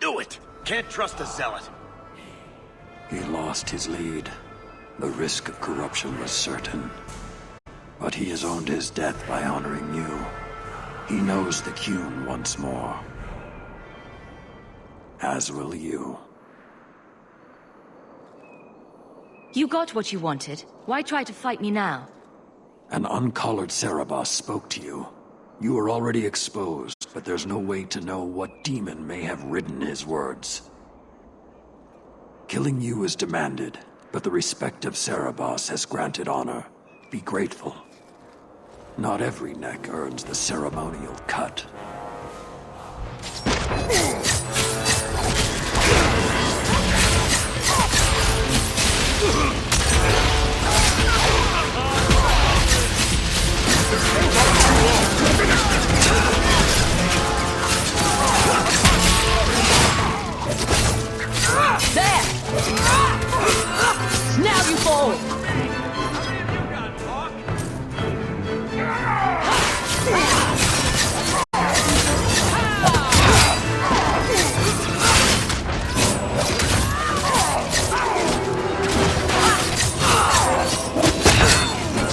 Do it! Can't trust a zealot. He lost his lead. The risk of corruption was certain. But he has earned his death by honoring you. He knows the Qun once more. As will you. You got what you wanted. Why try to fight me now? An uncollared Serabas spoke to you. You are already exposed, but there's no way to know what demon may have written his words. Killing you is demanded, but the respect of Serabas has granted honor. Be grateful. Not every neck earns the ceremonial cut. There! Now you fall!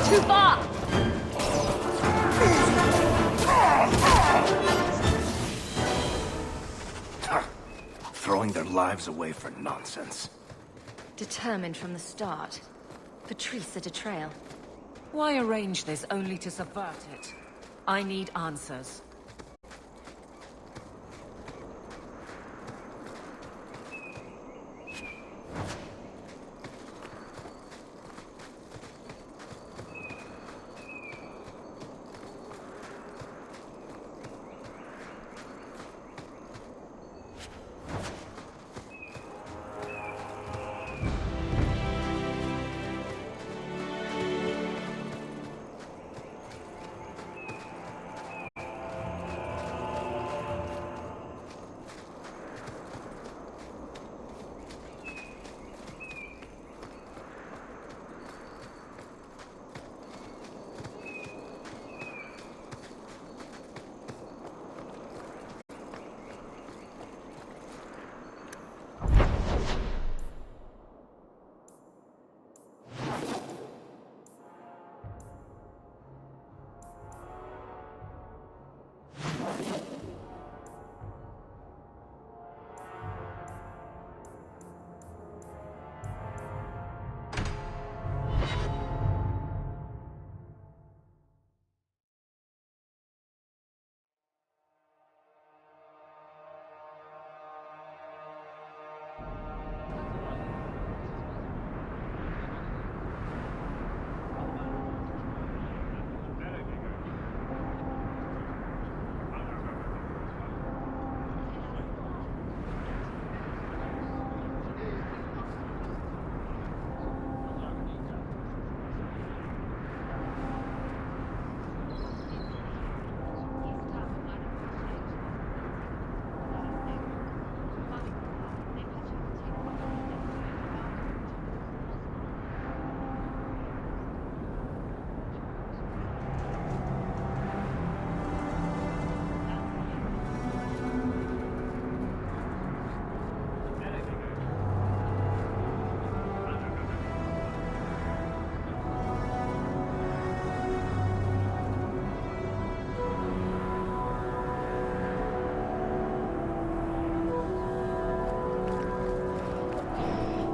Too far! Throwing their lives away for nonsense. Determined from the start. Patrice a betrayal. Why arrange this only to subvert it? I need answers.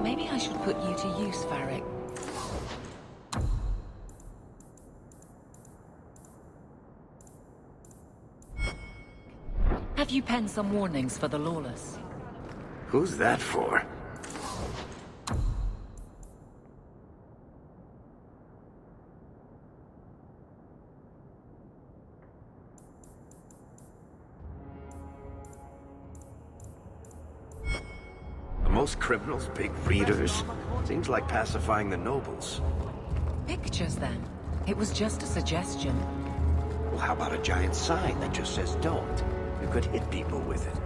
Maybe I should put you to use, Varric. Have you penned some warnings for the lawless? Who's that for? Are most criminals big readers? Seems like pacifying the nobles. Pictures, then. It was just a suggestion. Well, how about a giant sign that just says don't? You could hit people with it.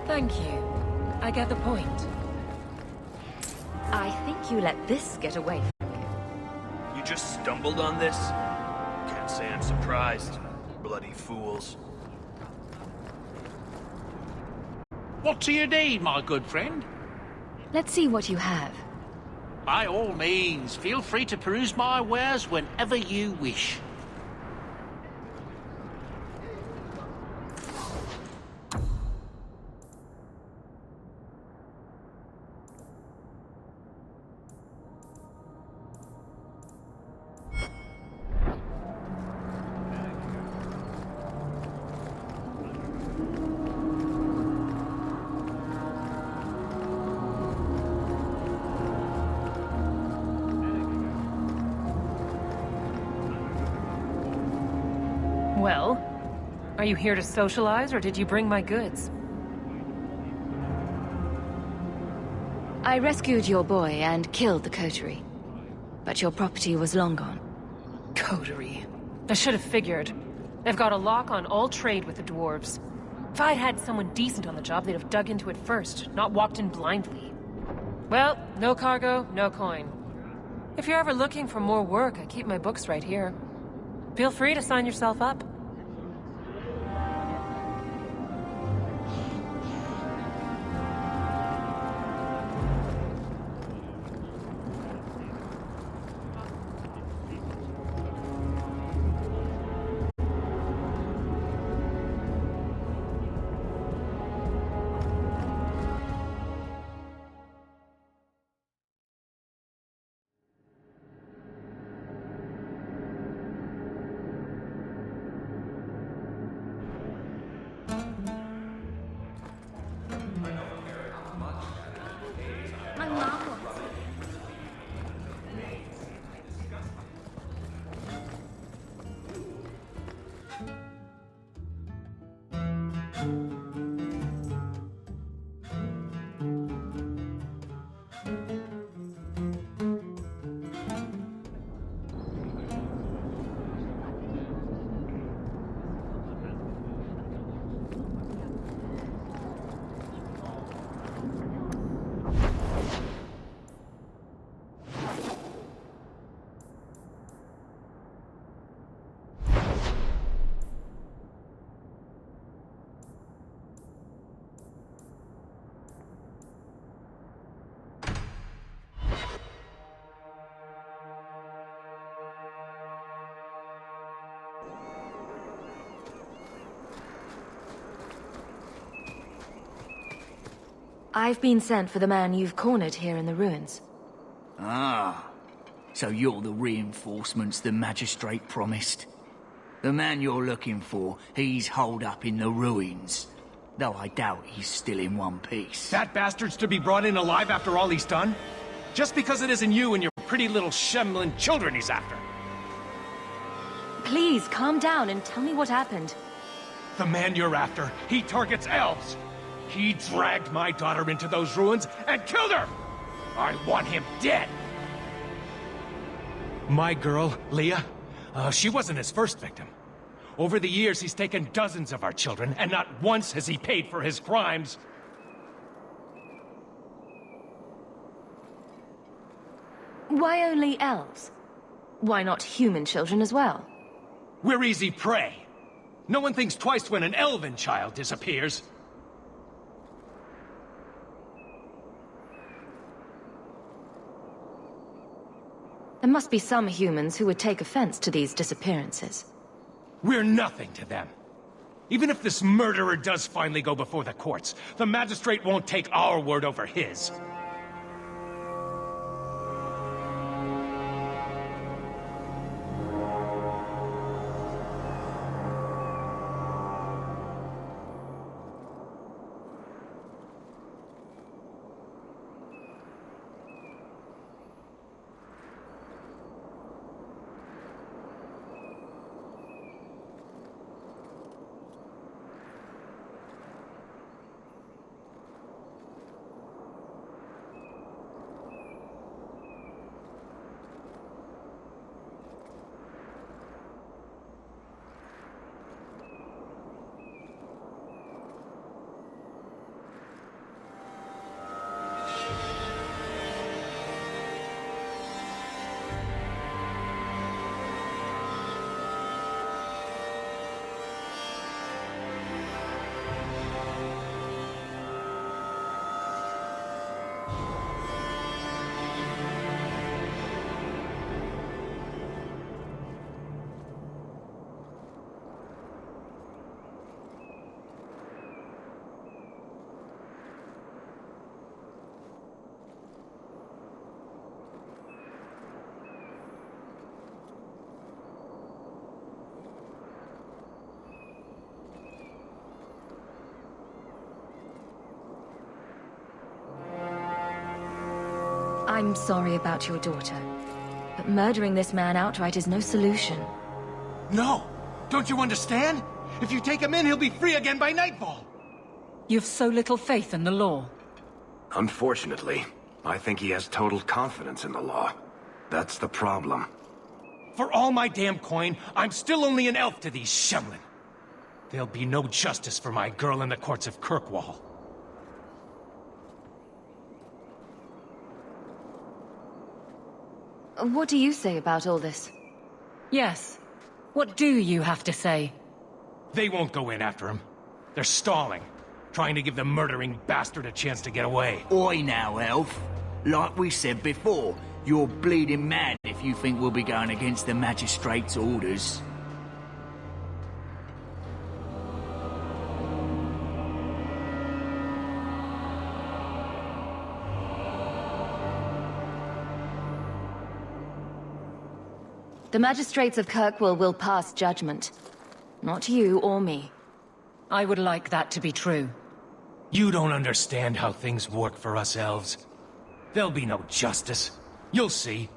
Thank you. I get the point. I think you let this get away from you. You just stumbled on this? Can't say I'm surprised. Bloody fools. What do you need, my good friend? Let's see what you have. By all means, feel free to peruse my wares whenever you wish. Well, are you here to socialize, or did you bring my goods? I rescued your boy and killed the coterie. But your property was long gone. Coterie. I should have figured. They've got a lock on all trade with the dwarves. If I'd had someone decent on the job, they'd have dug into it first, not walked in blindly. Well, no cargo, no coin. If you're ever looking for more work, I keep my books right here. Feel free to sign yourself up. I've been sent for the man you've cornered here in the ruins. Ah, so you're the reinforcements the magistrate promised. The man you're looking for, he's holed up in the ruins. Though I doubt he's still in one piece. That bastard's to be brought in alive after all he's done? Just because it isn't you and your pretty little Shemlin children he's after. Please, calm down and tell me what happened. The man you're after, he targets elves. He dragged my daughter into those ruins and killed her! I want him dead! My girl, Leah, she wasn't his first victim. Over the years, he's taken dozens of our children, and not once has he paid for his crimes. Why only elves? Why not human children as well? We're easy prey. No one thinks twice when an elven child disappears. There must be some humans who would take offense to these disappearances. We're nothing to them. Even if this murderer does finally go before the courts, the magistrate won't take our word over his. I'm sorry about your daughter, but murdering this man outright is no solution. No! Don't you understand? If you take him in, he'll be free again by nightfall. You've so little faith in the law. Unfortunately, I think he has total confidence in the law. That's the problem. For all my damn coin, I'm still only an elf to these Shemlin. There'll be no justice for my girl in the courts of Kirkwall. What do you say about all this? Yes. What do you have to say? They won't go in after him. They're stalling, trying to give the murdering bastard a chance to get away. Oi now, elf. Like we said before, you're bleeding mad if you think we'll be going against the magistrate's orders. The magistrates of Kirkwall will pass judgment. Not you or me. I would like that to be true. You don't understand how things work for us elves. There'll be no justice. You'll see.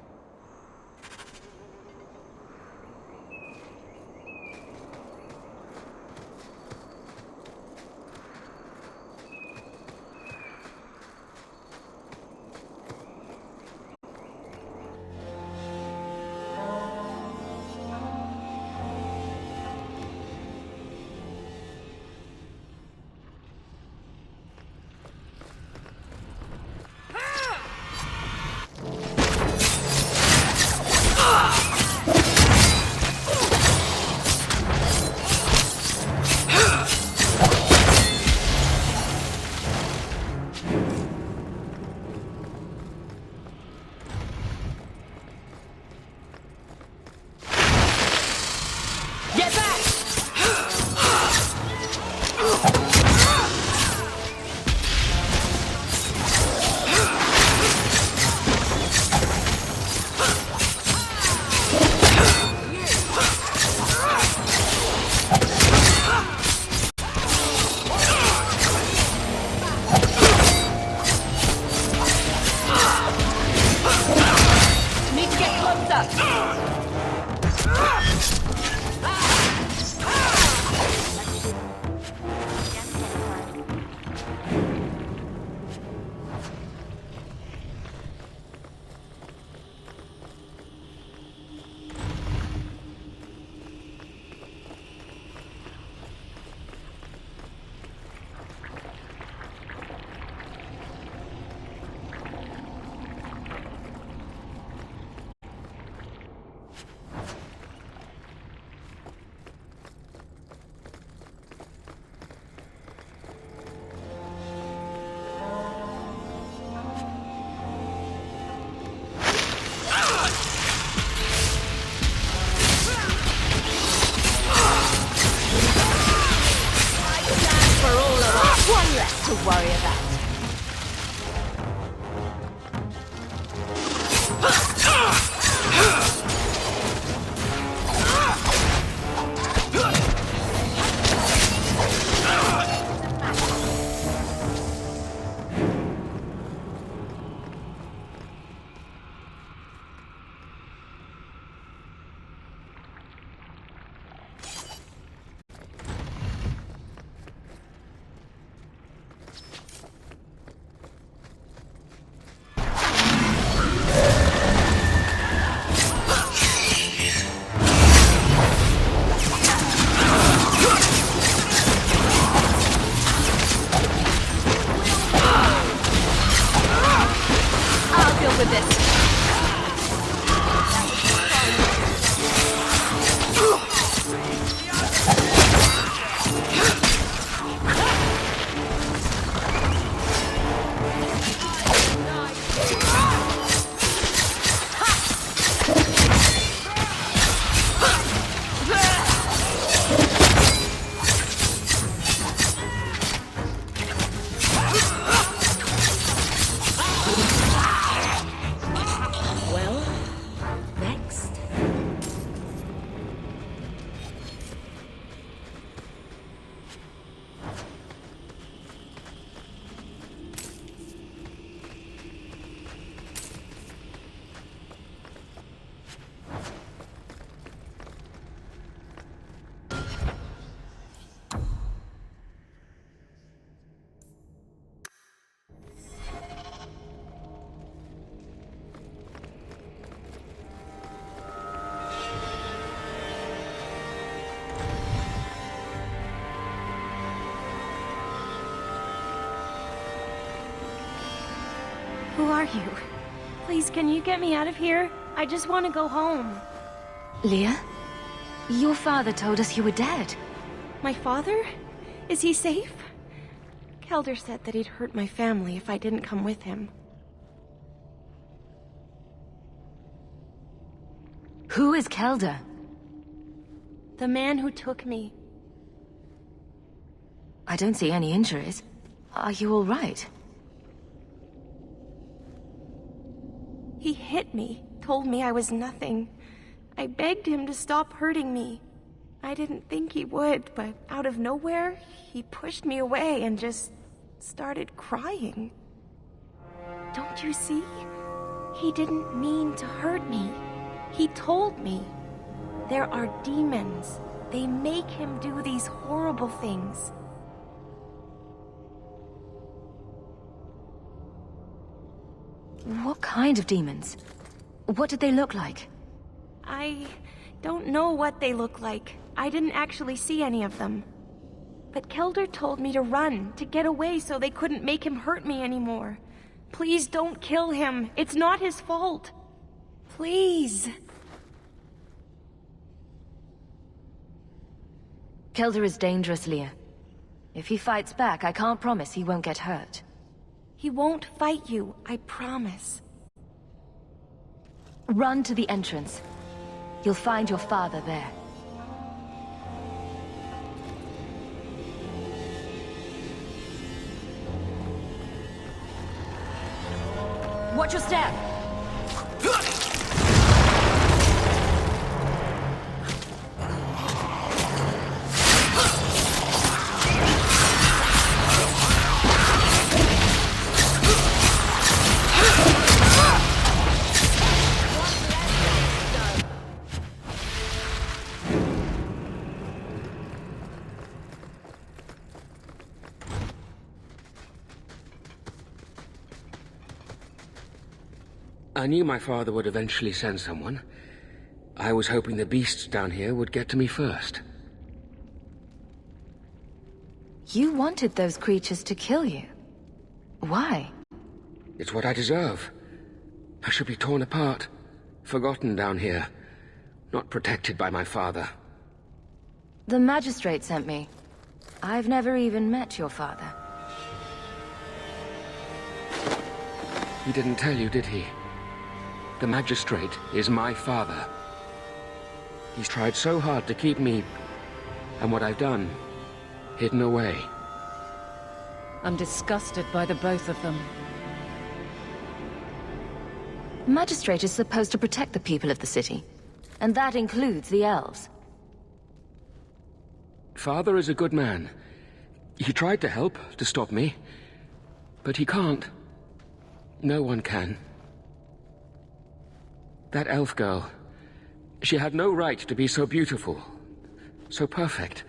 To worry about. are you? Please, can you get me out of here? I just want to go home. Leah? Your father told us you were dead. My father? Is he safe? Kelder said that he'd hurt my family if I didn't come with him. Who is Kelder? The man who took me. I don't see any injuries. Are you all right? He hit me, told me I was nothing. I begged him to stop hurting me. I didn't think he would, but out of nowhere, he pushed me away and just started crying. Don't you see? He didn't mean to hurt me. He told me. There are demons. They make him do these horrible things. What kind of demons? What did they look like? I don't know what they look like. I didn't actually see any of them. But Kelder told me to run, to get away so they couldn't make him hurt me anymore. Please don't kill him. It's not his fault. Please. Kelder is dangerous, Leah. If he fights back, I can't promise he won't get hurt. He won't fight you, I promise. Run to the entrance. You'll find your father there. Watch your step! I knew my father would eventually send someone. I was hoping the beasts down here would get to me first. You wanted those creatures to kill you. Why? It's what I deserve. I should be torn apart, forgotten down here, not protected by my father. The magistrate sent me. I've never even met your father. He didn't tell you, did he? The magistrate is my father. He's tried so hard to keep me, and what I've done, hidden away. I'm disgusted by the both of them. Magistrate is supposed to protect the people of the city, and that includes the elves. Father is a good man. He tried to help, to stop me, but he can't. No one can. That elf girl, she had no right to be so beautiful, so perfect.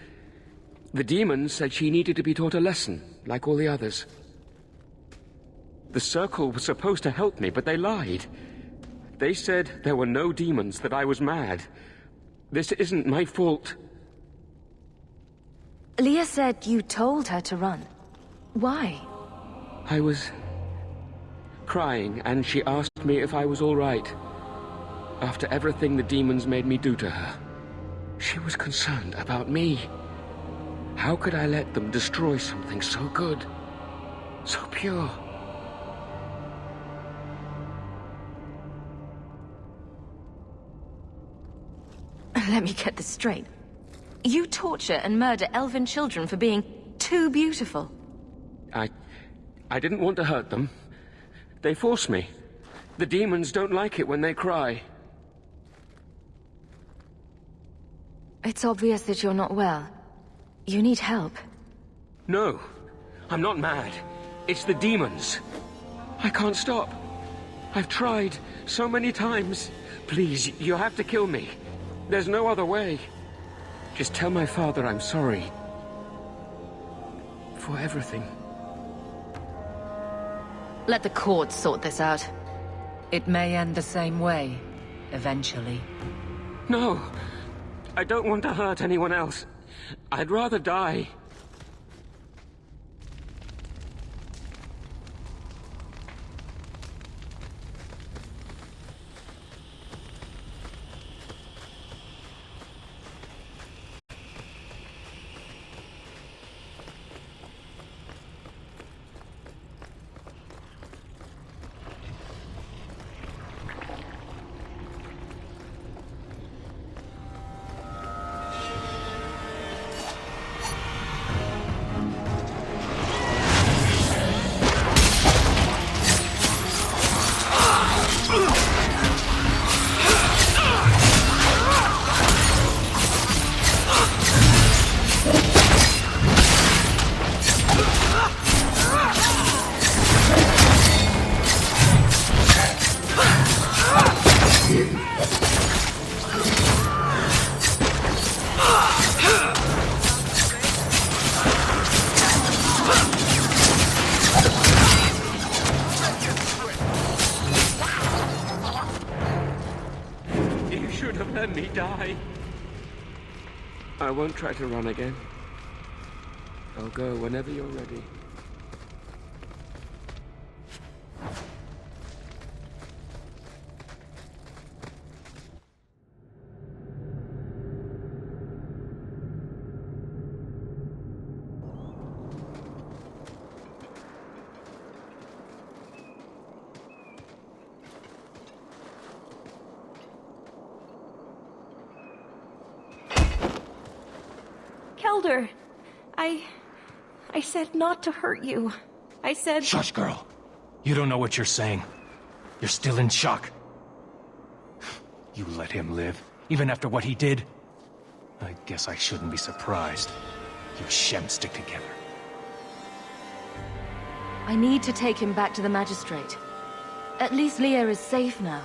The demons said she needed to be taught a lesson, like all the others. The Circle was supposed to help me, but they lied. They said there were no demons, that I was mad. This isn't my fault. Leah said you told her to run. Why? I was crying, and she asked me if I was all right. After everything the demons made me do to her, she was concerned about me. How could I let them destroy something so good, so pure? Let me get this straight. You torture and murder elven children for being too beautiful. I didn't want to hurt them. They forced me. The demons don't like it when they cry. It's obvious that you're not well. You need help. No, I'm not mad. It's the demons. I can't stop. I've tried so many times. Please, you have to kill me. There's no other way. Just tell my father I'm sorry. For everything. Let the court sort this out. It may end the same way, eventually. No! I don't want to hurt anyone else. I'd rather die. should have let me die. I won't try to run again. I'll go whenever you're ready. Kelder, I said not to hurt you. I said... Shush, girl. You don't know what you're saying. You're still in shock. You let him live, even after what he did? I guess I shouldn't be surprised. You Shem stick together. I need to take him back to the Magistrate. At least Leah is safe now.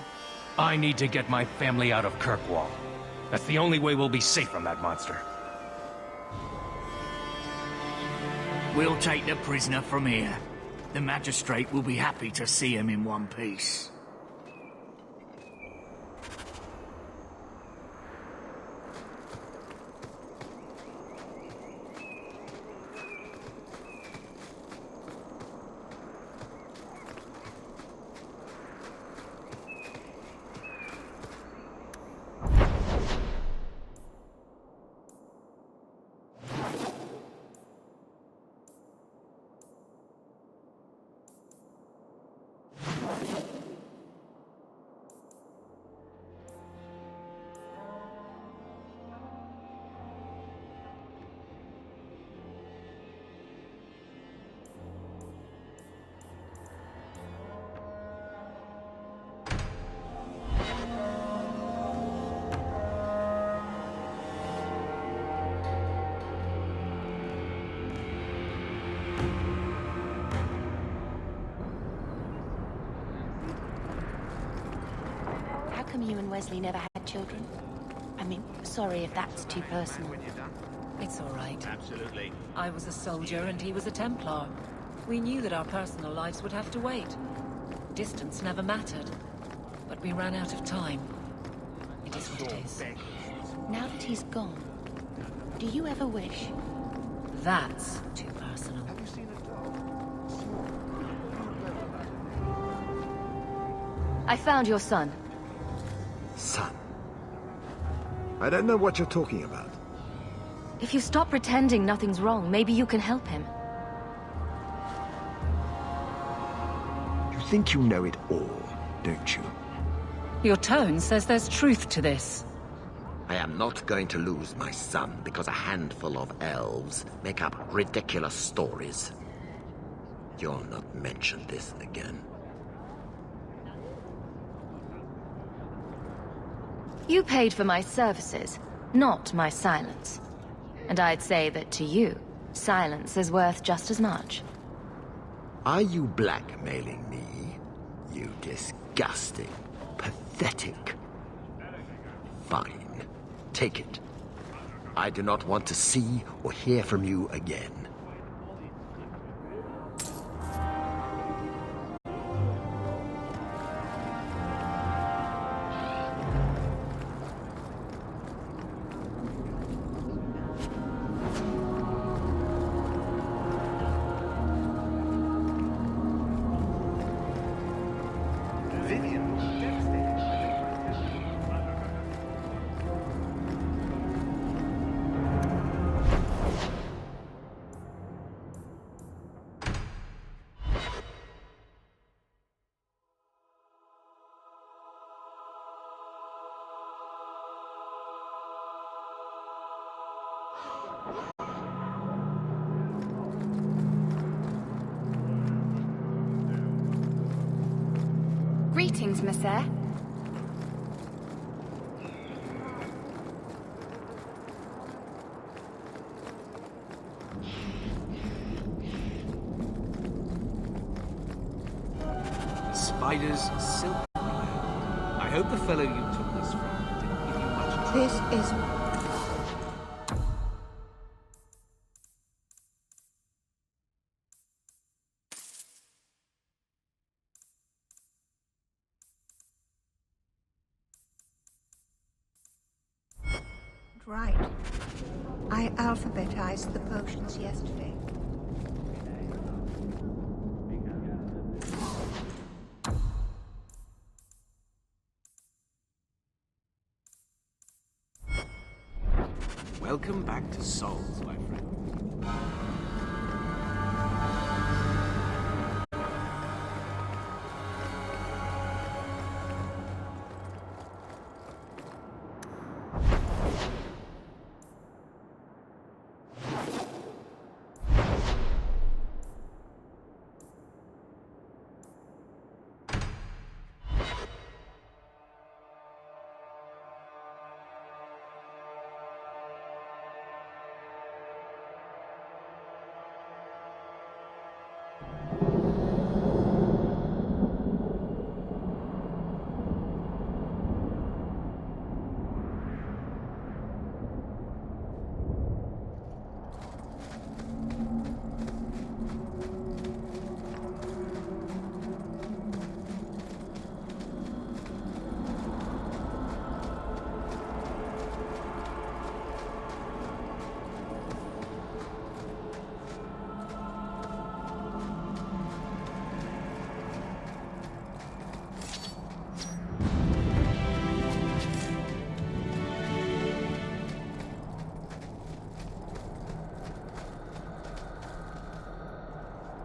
I need to get my family out of Kirkwall. That's the only way we'll be safe from that monster. We'll take the prisoner from here. The Magistrate will be happy to see him in one piece. How come you and Wesley never had children? I mean, sorry if that's too personal. It's all right. Absolutely. I was a soldier and he was a Templar. We knew that our personal lives would have to wait. Distance never mattered. But we ran out of time. It is what it is. Now that he's gone, do you ever wish? That's too personal. I found your son. Son? I don't know what you're talking about. If you stop pretending nothing's wrong, maybe you can help him. You think you know it all, don't you? Your tone says there's truth to this. I am not going to lose my son because a handful of elves make up ridiculous stories. You'll not mention this again. You paid for my services, not my silence. And I'd say that to you, silence is worth just as much. Are you blackmailing me? You disgusting, pathetic. Fine. Take it. I do not want to see or hear from you again. Greetings, Messere. Spiders, silk. I hope the fellow you took this from didn't give you much trouble. This is... right. I alphabetized the potions yesterday. Welcome back to Souls, my friend.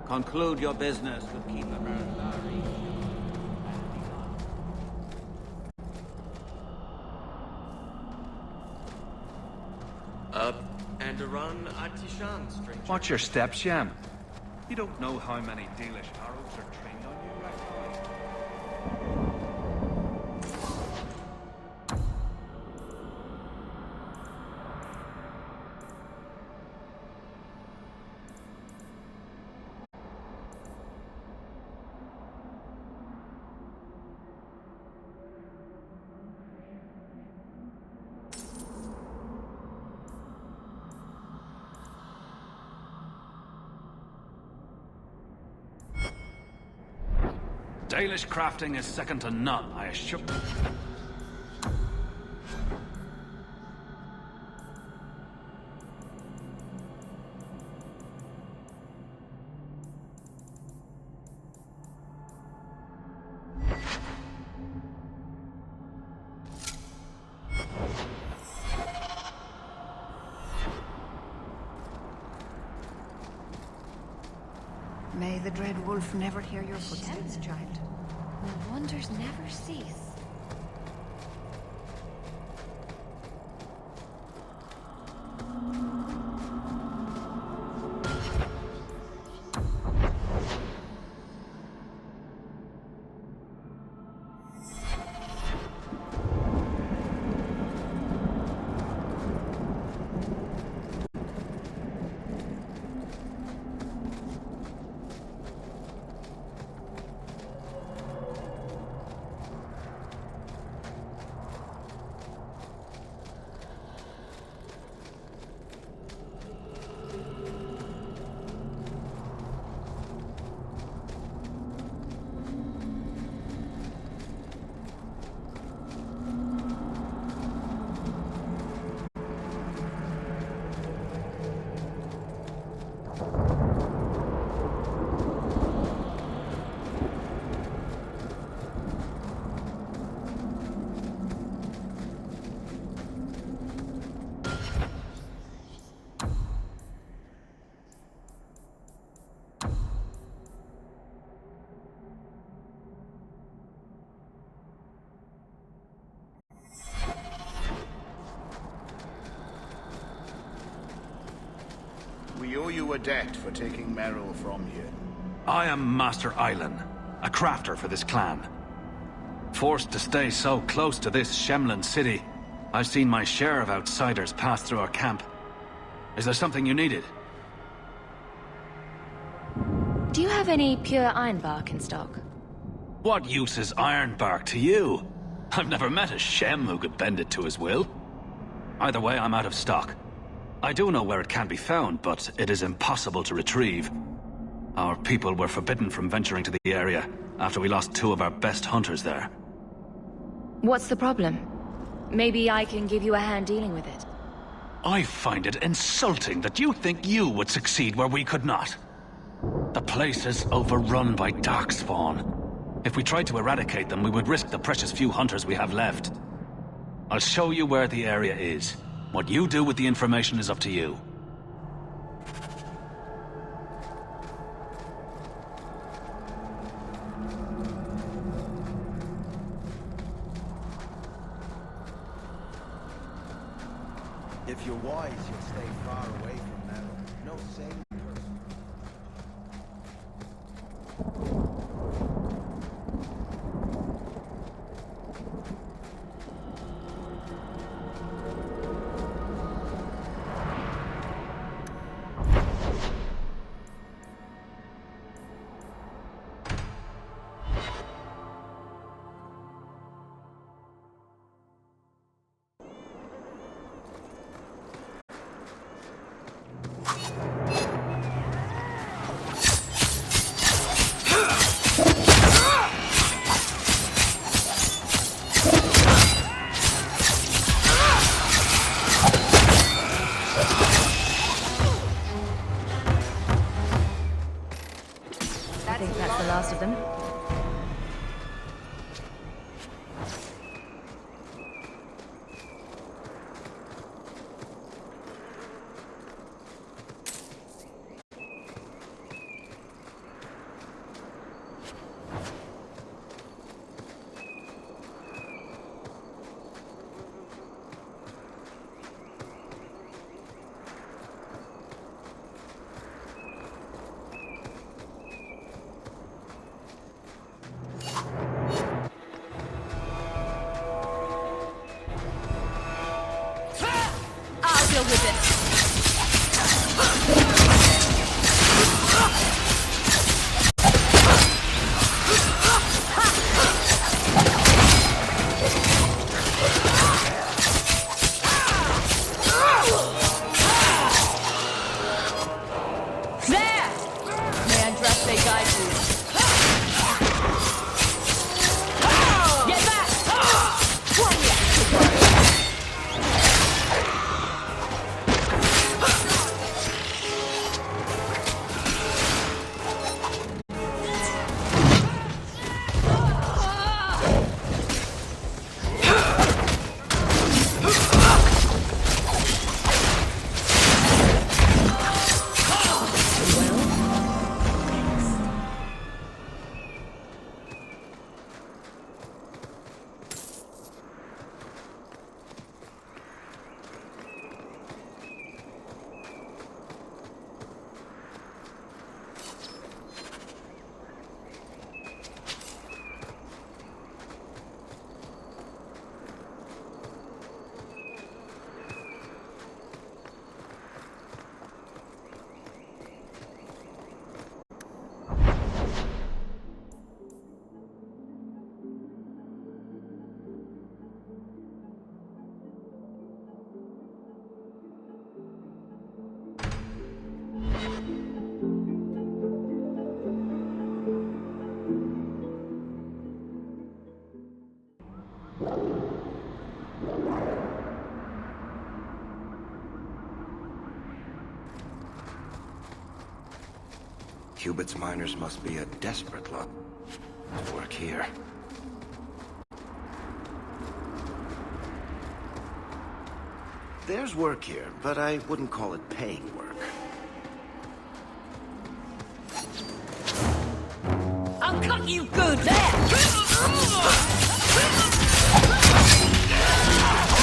Conclude your business with Keeper Murray. Up and a run at Tishan, stranger. Watch your steps, Sham. You don't know how many Dalish arrows are trained on you, right? Dalish crafting is second to none, I assure you. May the Dread Wolf never hear your footsteps, child. The wonders never cease. We owe you a debt for taking Merrill from you. I am Master Islan, a crafter for this clan. Forced to stay so close to this Shemlin city, I've seen my share of outsiders pass through our camp. Is there something you needed? Do you have any pure ironbark in stock? What use is ironbark to you? I've never met a Shem who could bend it to his will. Either way, I'm out of stock. I do know where it can be found, but it is impossible to retrieve. Our people were forbidden from venturing to the area after we lost 2 of our best hunters there. What's the problem? Maybe I can give you a hand dealing with it. I find it insulting that you think you would succeed where we could not. The place is overrun by darkspawn. If we tried to eradicate them, we would risk the precious few hunters we have left. I'll show you where the area is. What you do with the information is up to you. If you're wise, you'll stay far away from metal. No sane person. I think that's the last of them. I'll deal with it. Cubit's miners must be a desperate lot to work here. There's work here, but I wouldn't call it paying work. I'll cut you good there!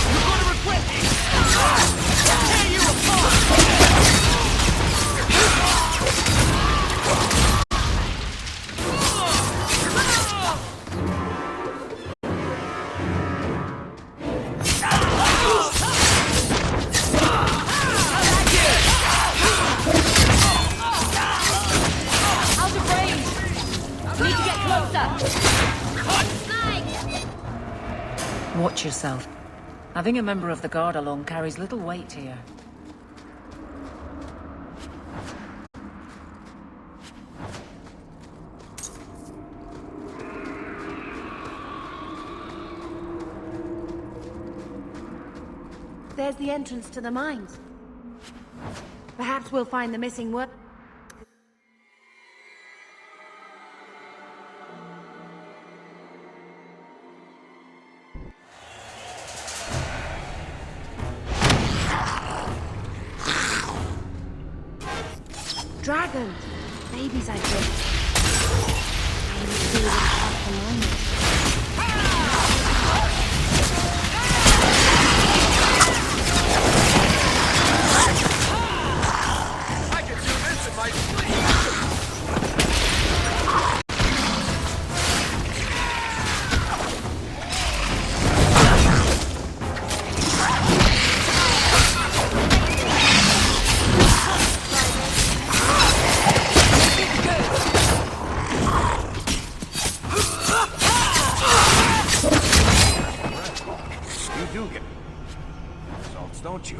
You're gonna regret this! Tear you apart! Watch yourself. Having a member of the guard along carries little weight here. there's the entrance to the mines. Perhaps we'll find the missing work. Dragons! Babies, I think. Maybe see them past the mines. I can do this in my sleep! You do get results, don't you?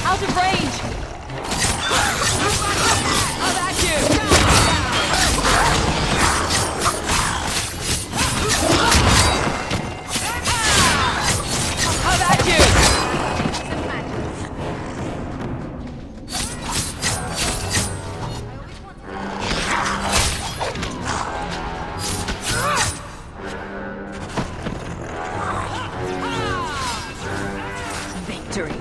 Out of range! How about you? How about you? Victory.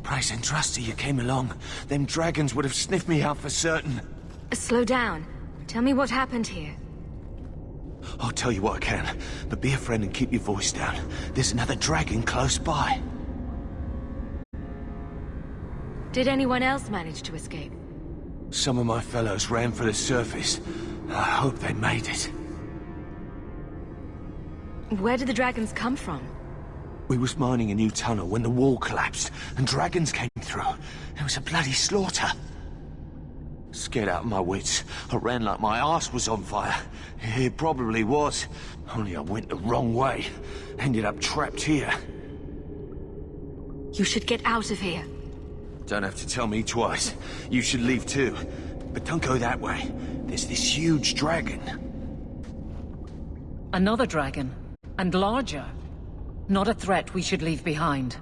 Price and trusty you came along. Them dragons would have sniffed me out for certain. Slow down. Tell me what happened here. I'll tell you what I can, but be a friend and keep your voice down. There's another dragon close by. Did anyone else manage to escape? Some of my fellows ran for the surface. I hope they made it. Where did the dragons come from? We was mining a new tunnel when the wall collapsed, and dragons came through. It was a bloody slaughter. Scared out of my wits, I ran like my arse was on fire. It probably was, only I went the wrong way. Ended up trapped here. You should get out of here. Don't have to tell me twice. You should leave too. But don't go that way. There's this huge dragon. Another dragon. And larger. Not a threat we should leave behind.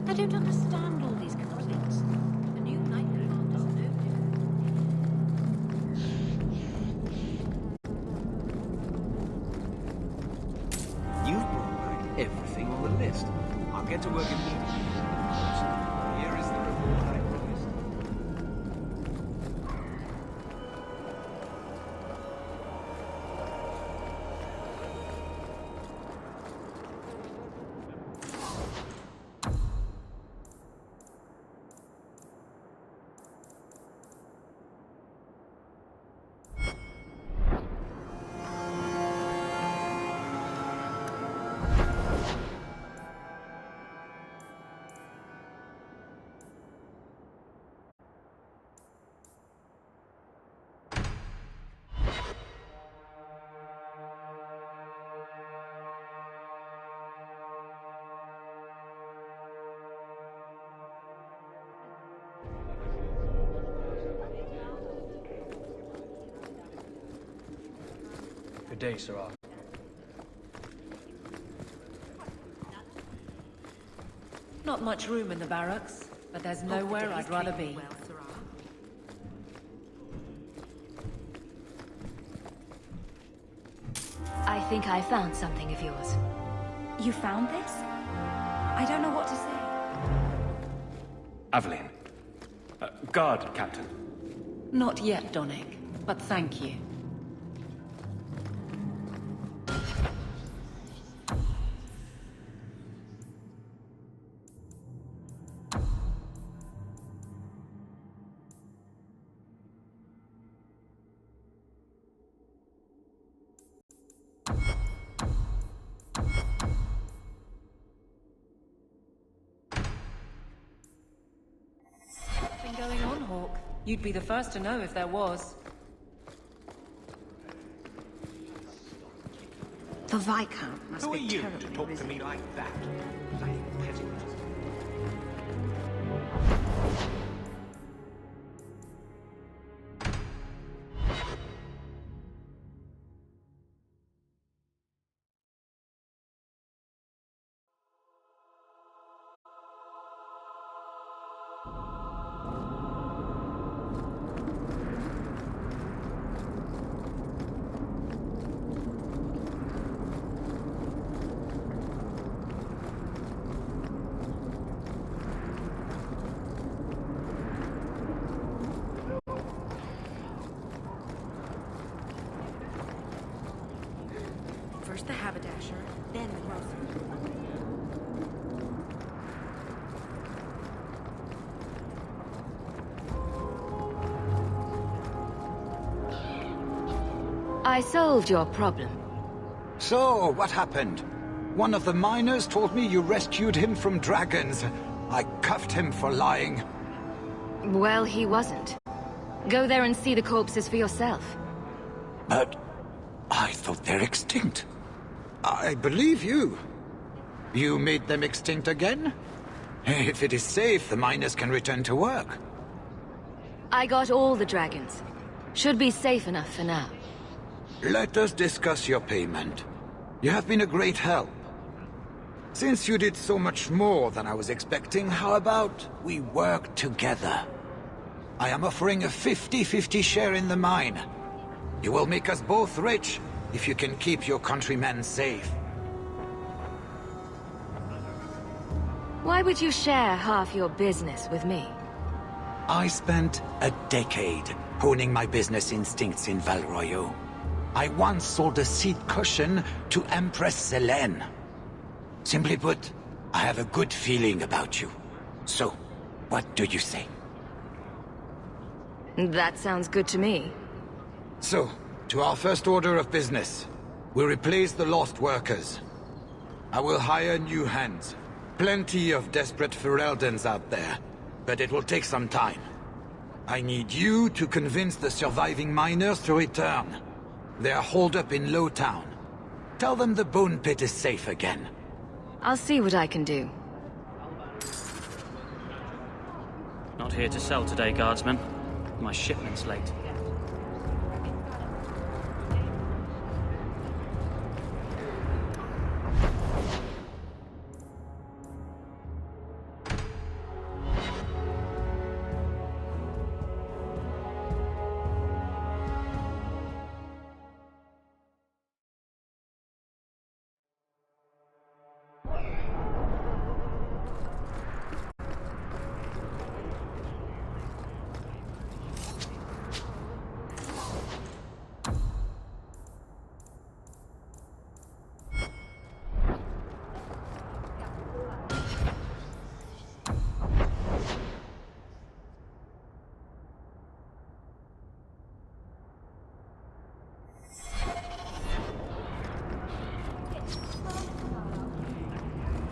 I don't understand all these complaints. The new Night Guard doesn't know You've brought back everything on the list. I'll get to work immediately. Here is the reward I promised. Good day, Sirrah. Not much room in the barracks, but there's nowhere I'd rather be. I think I found something of yours. You found this? I don't know what to say. Aveline. Guard, Captain. Not yet, Donnick, but thank you. What's been going on, Hawk? You'd be the first to know if there was. The Viscount must Who are be you terribly to talk busy. to me like that? Playing peasant. First the haberdasher, then the grocer. I solved your problem. So, what happened? One of the miners told me you rescued him from dragons. I cuffed him for lying. Well, he wasn't. Go there and see the corpses for yourself. But I thought they're extinct. I believe you. You made them extinct again? If it is safe, the miners can return to work. I got all the dragons. Should be safe enough for now. Let us discuss your payment. You have been a great help. Since you did so much more than I was expecting, how about we work together? I am offering a 50-50 share in the mine. You will make us both rich if you can keep your countrymen safe. Why would you share half your business with me? I spent a decade honing my business instincts in Val Royeaux. I once sold a seat cushion to Empress Selene. Simply put, I have a good feeling about you. So, what do you say? That sounds good to me. So, to our first order of business. We replace the lost workers. I will hire new hands. Plenty of desperate Fereldans out there, but it will take some time. I need you to convince the surviving miners to return. They are holed up in Lowtown. Tell them the Bone Pit is safe again. I'll see what I can do. Not here to sell today, guardsman. My shipment's late.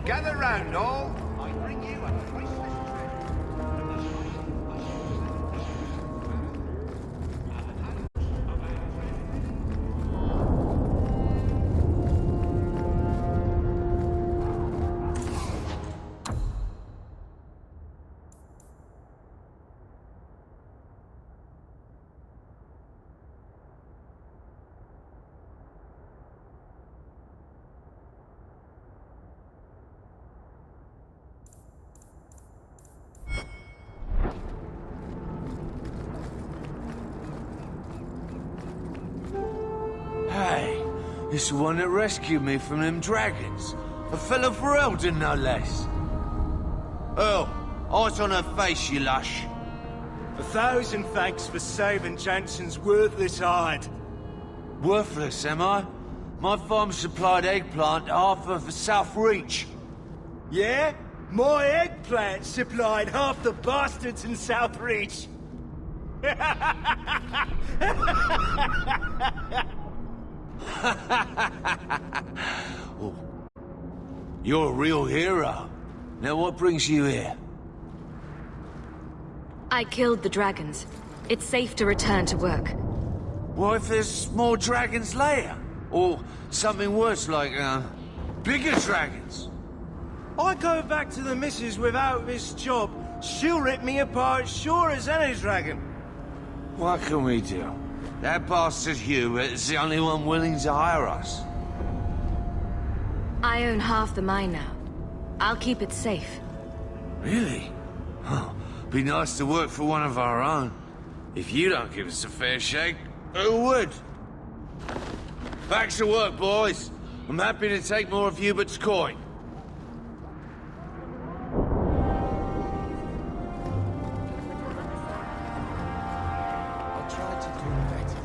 Gather round, all. I bring you a priceless It's the one that rescued me from them dragons. A fellow Ferelden, no less. Earl, eyes on her face, you lush. 1,000 thanks for saving Jansen's worthless hide. Worthless, am I? My farm supplied eggplant half of the South Reach. Yeah? My eggplant supplied half the bastards in South Reach. Oh. You're a real hero. Now what brings you here? I killed the dragons. It's safe to return to work. What if there's more dragons later? Or something worse like, bigger dragons? I go back to the missus without this job, she'll rip me apart sure as any dragon. What can we do? That bastard Hubert is the only one willing to hire us. I own half the mine now. I'll keep it safe. Really? Huh. Be nice to work for one of our own. If you don't give us a fair shake, who would? Back to work, boys. I'm happy to take more of Hubert's coin. I'll try to do better.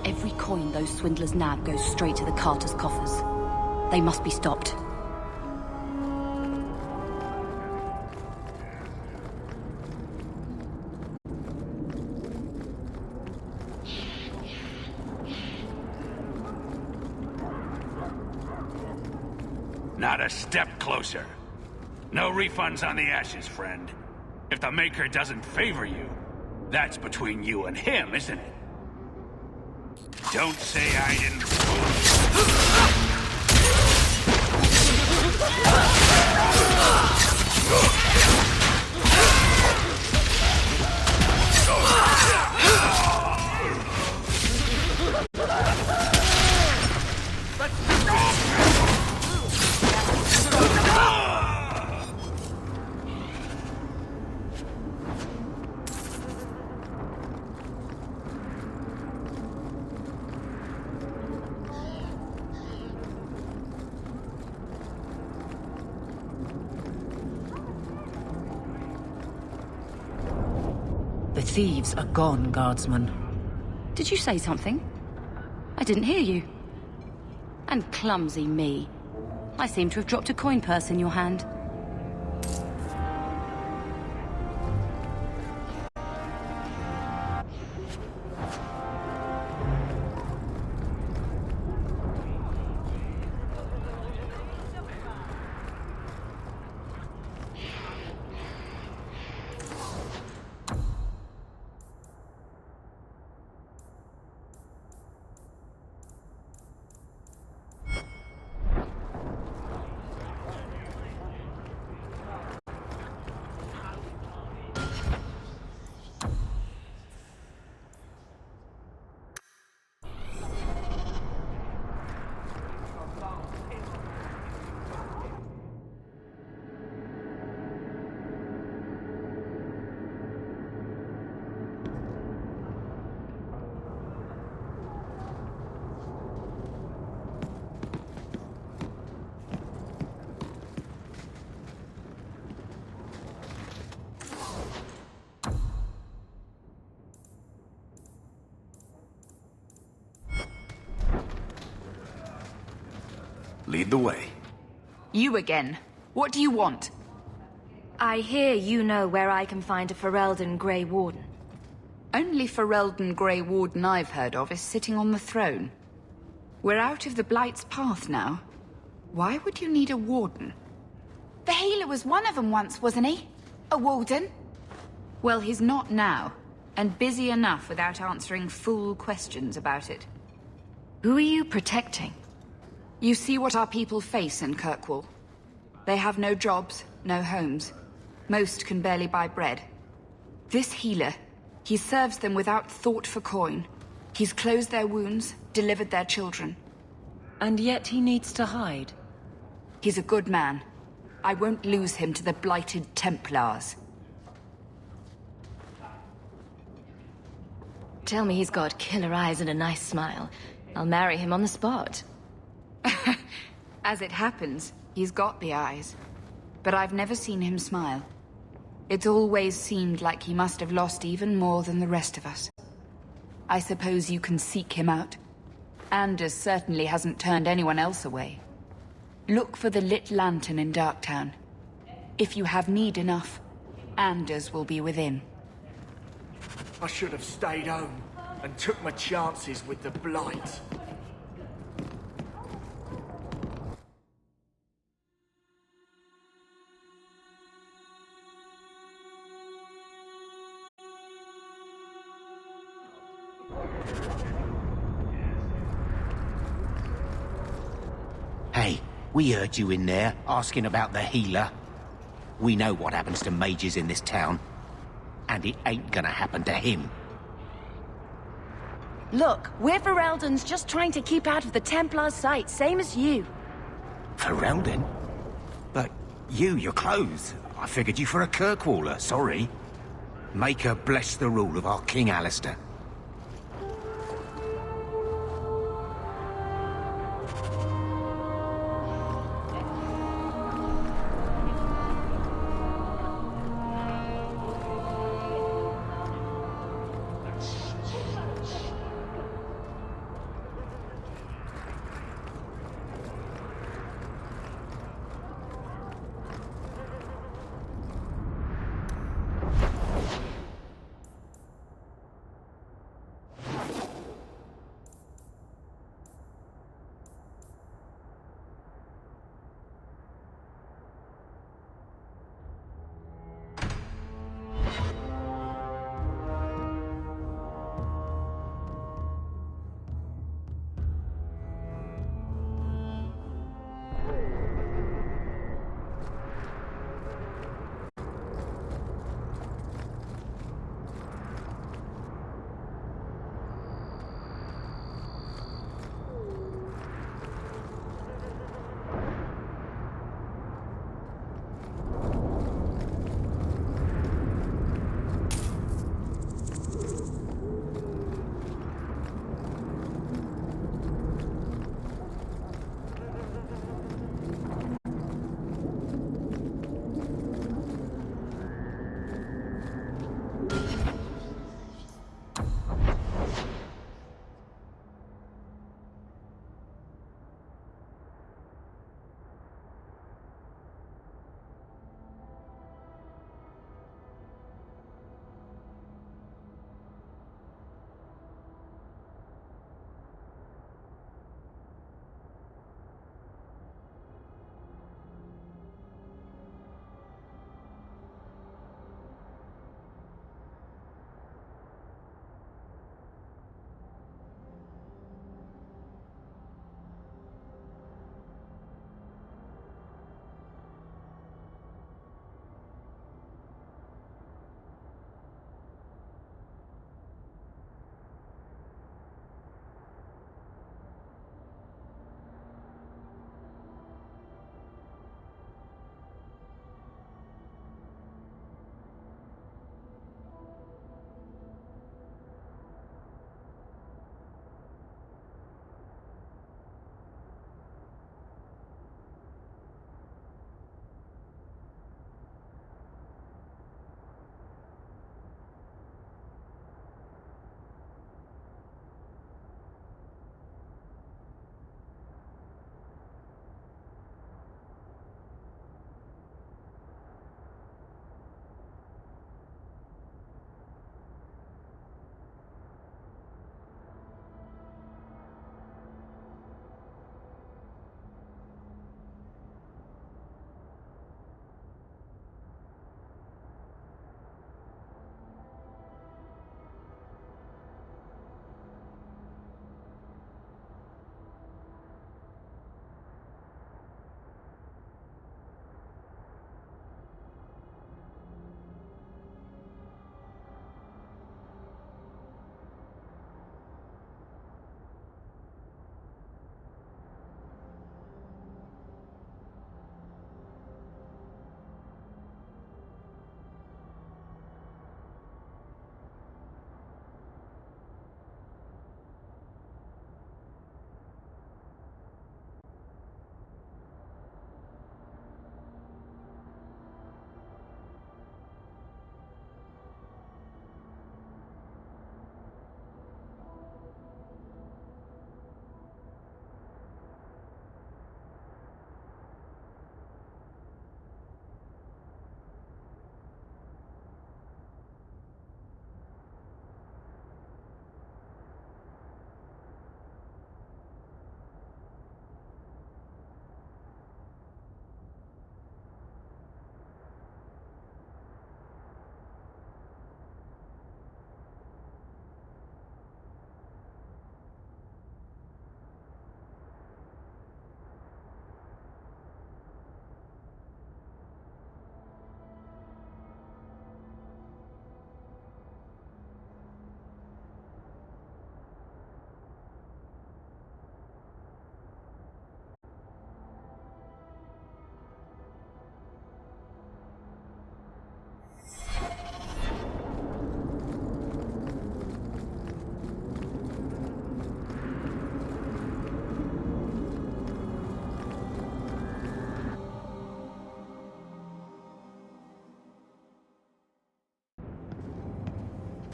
Every coin those swindlers nab goes straight to the carter's coffers. They must be stopped. Not a step closer. No refunds on the ashes, friend. If the Maker doesn't favor you, that's between you and him, isn't it? Don't say I didn't The thieves are gone, guardsman. Did you say something? I didn't hear you. And clumsy me. I seem to have dropped a coin purse in your hand. lead the way? You again. What do you want? I hear you know where I can find a Ferelden Grey Warden. Only Ferelden Grey Warden I've heard of is sitting on the throne. We're out of the Blight's path now. Why would you need a warden? The healer was one of them once, wasn't he? A warden? Well, he's not now, and busy enough without answering fool questions about it. Who are you protecting? You see what our people face in Kirkwall. They have no jobs, no homes. Most can barely buy bread. This healer, he serves them without thought for coin. He's closed their wounds, delivered their children. And yet he needs to hide. He's a good man. I won't lose him to the blighted Templars. Tell me he's got killer eyes and a nice smile. I'll marry him on the spot. As it happens, he's got the eyes. But I've never seen him smile. It's always seemed like he must have lost even more than the rest of us. I suppose you can seek him out. Anders certainly hasn't turned anyone else away. Look for the lit lantern in Darktown. If you have need enough, Anders will be within. I should have stayed home and took my chances with the Blight. Hey, we heard you in there, asking about the healer. We know what happens to mages in this town. And it ain't gonna happen to him. Look, we're Ferelden's just trying to keep out of the Templar's sight, same as you. Ferelden? But your clothes. I figured you for a Kirkwaller, sorry. Make her bless the rule of our King Alistair.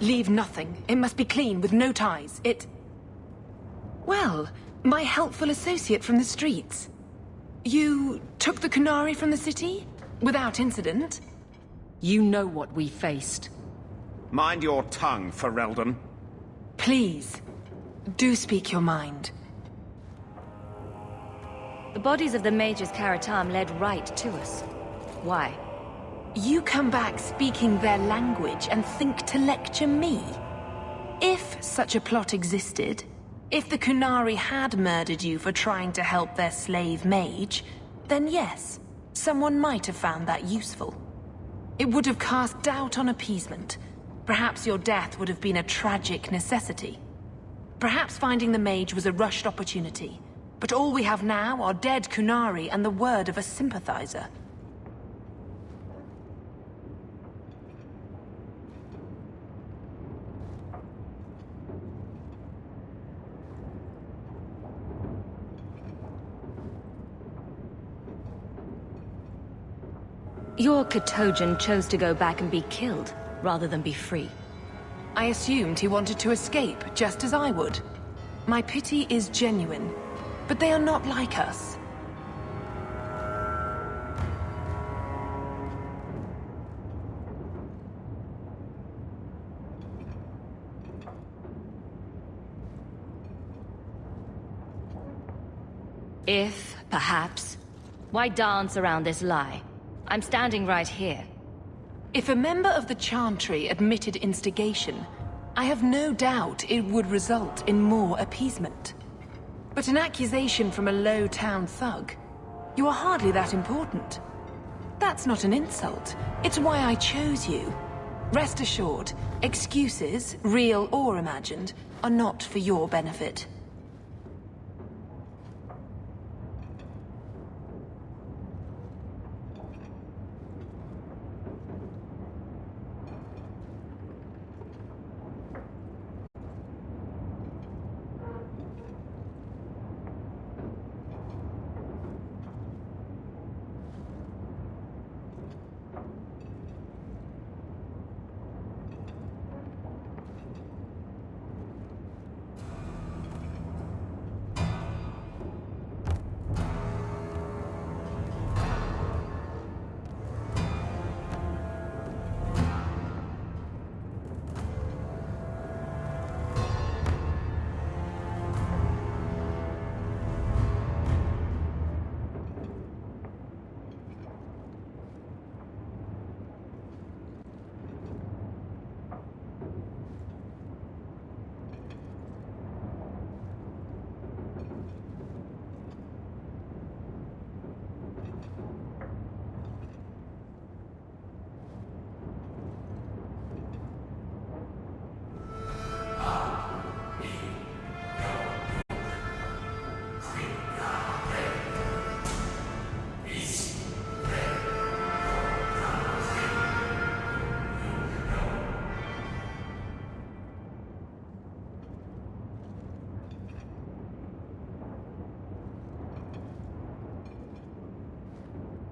Leave nothing. It must be clean, with no ties. Well, my helpful associate from the streets. You took the Kunari from the city? Without incident? You know what we faced. Mind your tongue, Ferelden. Please, do speak your mind. The bodies of the mages Karatam led right to us. Why? You come back speaking their language and think to lecture me? If such a plot existed, if the Kunari had murdered you for trying to help their slave mage, then yes, someone might have found that useful. It would have cast doubt on appeasement. Perhaps your death would have been a tragic necessity. Perhaps finding the mage was a rushed opportunity. But all we have now are dead Kunari and the word of a sympathizer. Your Katojan chose to go back and be killed, rather than be free. I assumed he wanted to escape, just as I would. My pity is genuine, but they are not like us. If, perhaps, why dance around this lie? I'm standing right here. If a member of the Chantry admitted instigation, I have no doubt it would result in more appeasement. But an accusation from a low-town thug? You are hardly that important. That's not an insult. It's why I chose you. Rest assured, excuses, real or imagined, are not for your benefit.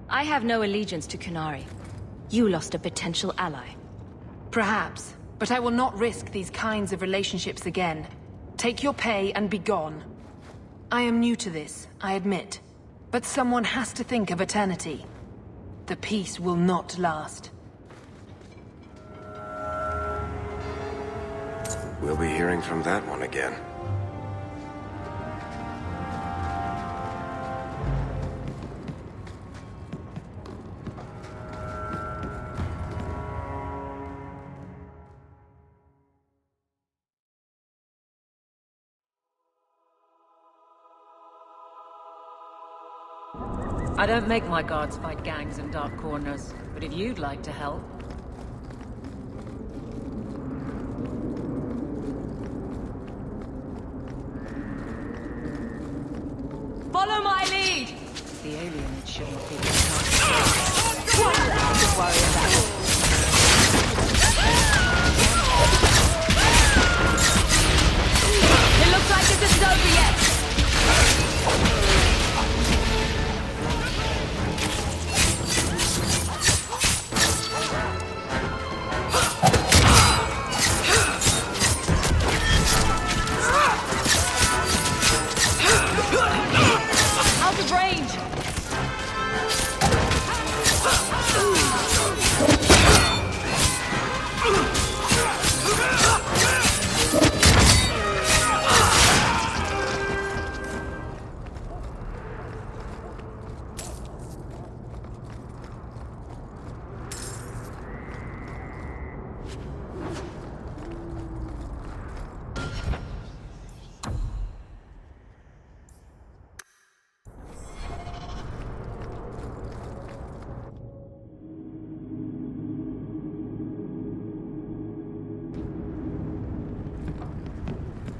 I have no allegiance to Kunari. You lost a potential ally. Perhaps, but I will not risk these kinds of relationships again. Take your pay and be gone. I am new to this, I admit. But someone has to think of eternity. The peace will not last. We'll be hearing from that one again. I don't make my guards fight gangs in dark corners, but if you'd like to help... Follow my lead! The aliens shouldn't be one less to worry about. It looks like this isn't over yet!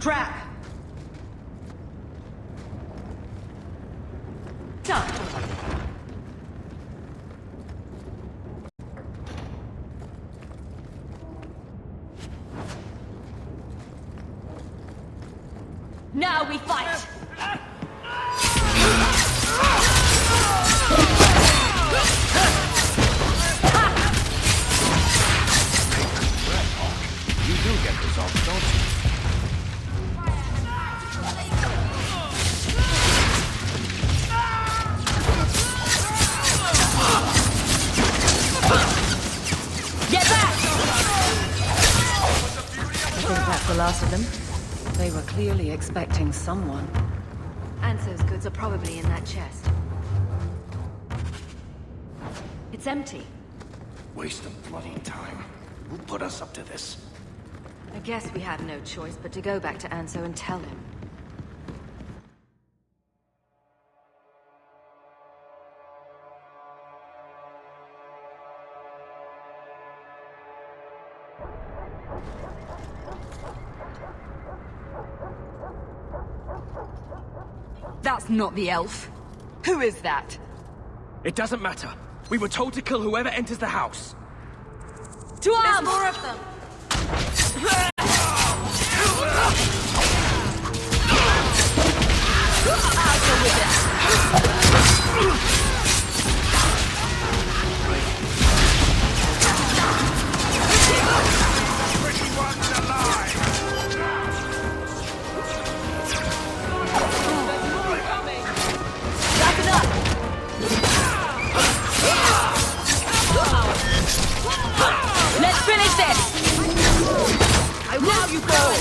Trap! Done! Now we fight! You do get results, don't you? Get back! I think that's the last of them. They were clearly expecting someone. Anso's goods are probably in that chest. It's empty. Waste of bloody time. Who put us up to this? I guess we had no choice but to go back to Anso and tell him. That's not the elf. Who is that? It doesn't matter. We were told to kill whoever enters the house. To arms! There's more of them! I'll go with it. Let's finish this! Now you go!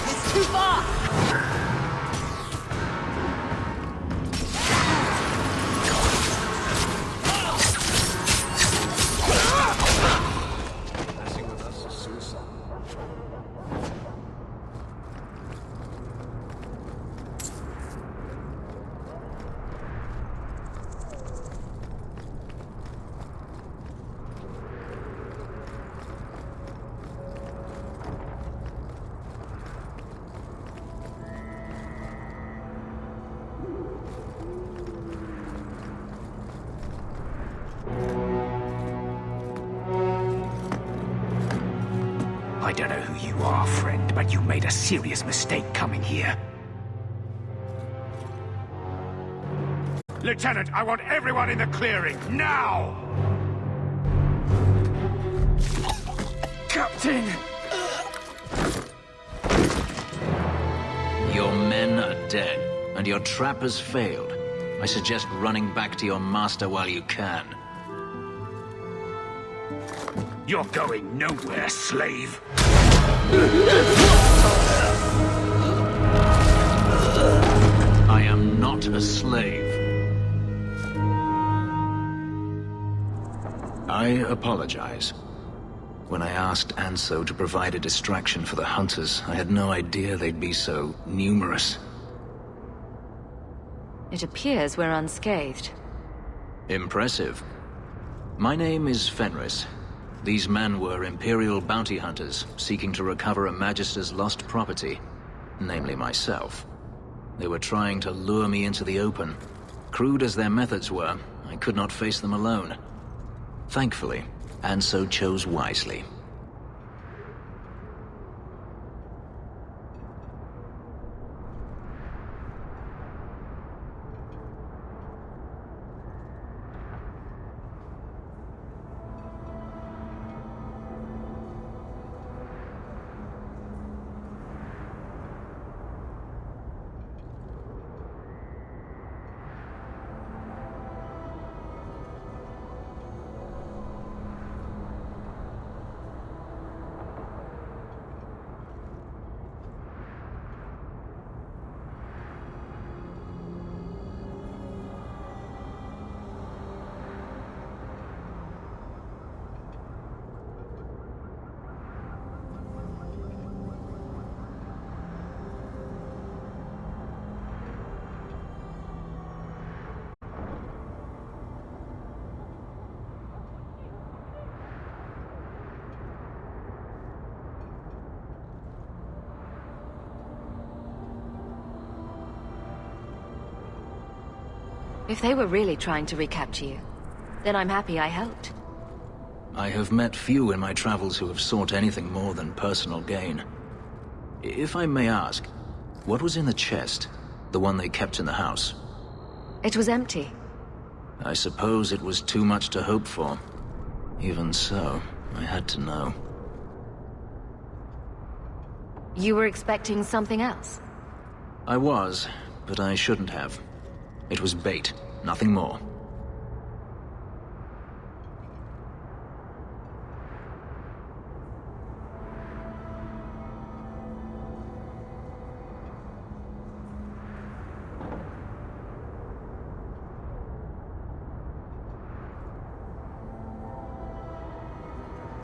It's too far! Messing with us is suicide. I don't know who you are, friend, but you made a serious mistake coming here. Lieutenant, I want everyone in the clearing, now! Captain! Your men are dead, and your trap has failed. I suggest running back to your master while you can. You're going nowhere, slave! I am not a slave. I apologize. When I asked Anso to provide a distraction for the hunters, I had no idea they'd be so numerous. It appears we're unscathed. Impressive. My name is Fenris. These men were Imperial bounty hunters, seeking to recover a Magister's lost property, namely myself. They were trying to lure me into the open. Crude as their methods were, I could not face them alone. Thankfully, Anso chose wisely. If they were really trying to recapture you, then I'm happy I helped. I have met few in my travels who have sought anything more than personal gain. If I may ask, what was in the chest? The one they kept in the house? It was empty. I suppose it was too much to hope for. Even so, I had to know. You were expecting something else? I was, but I shouldn't have. It was bait, nothing more.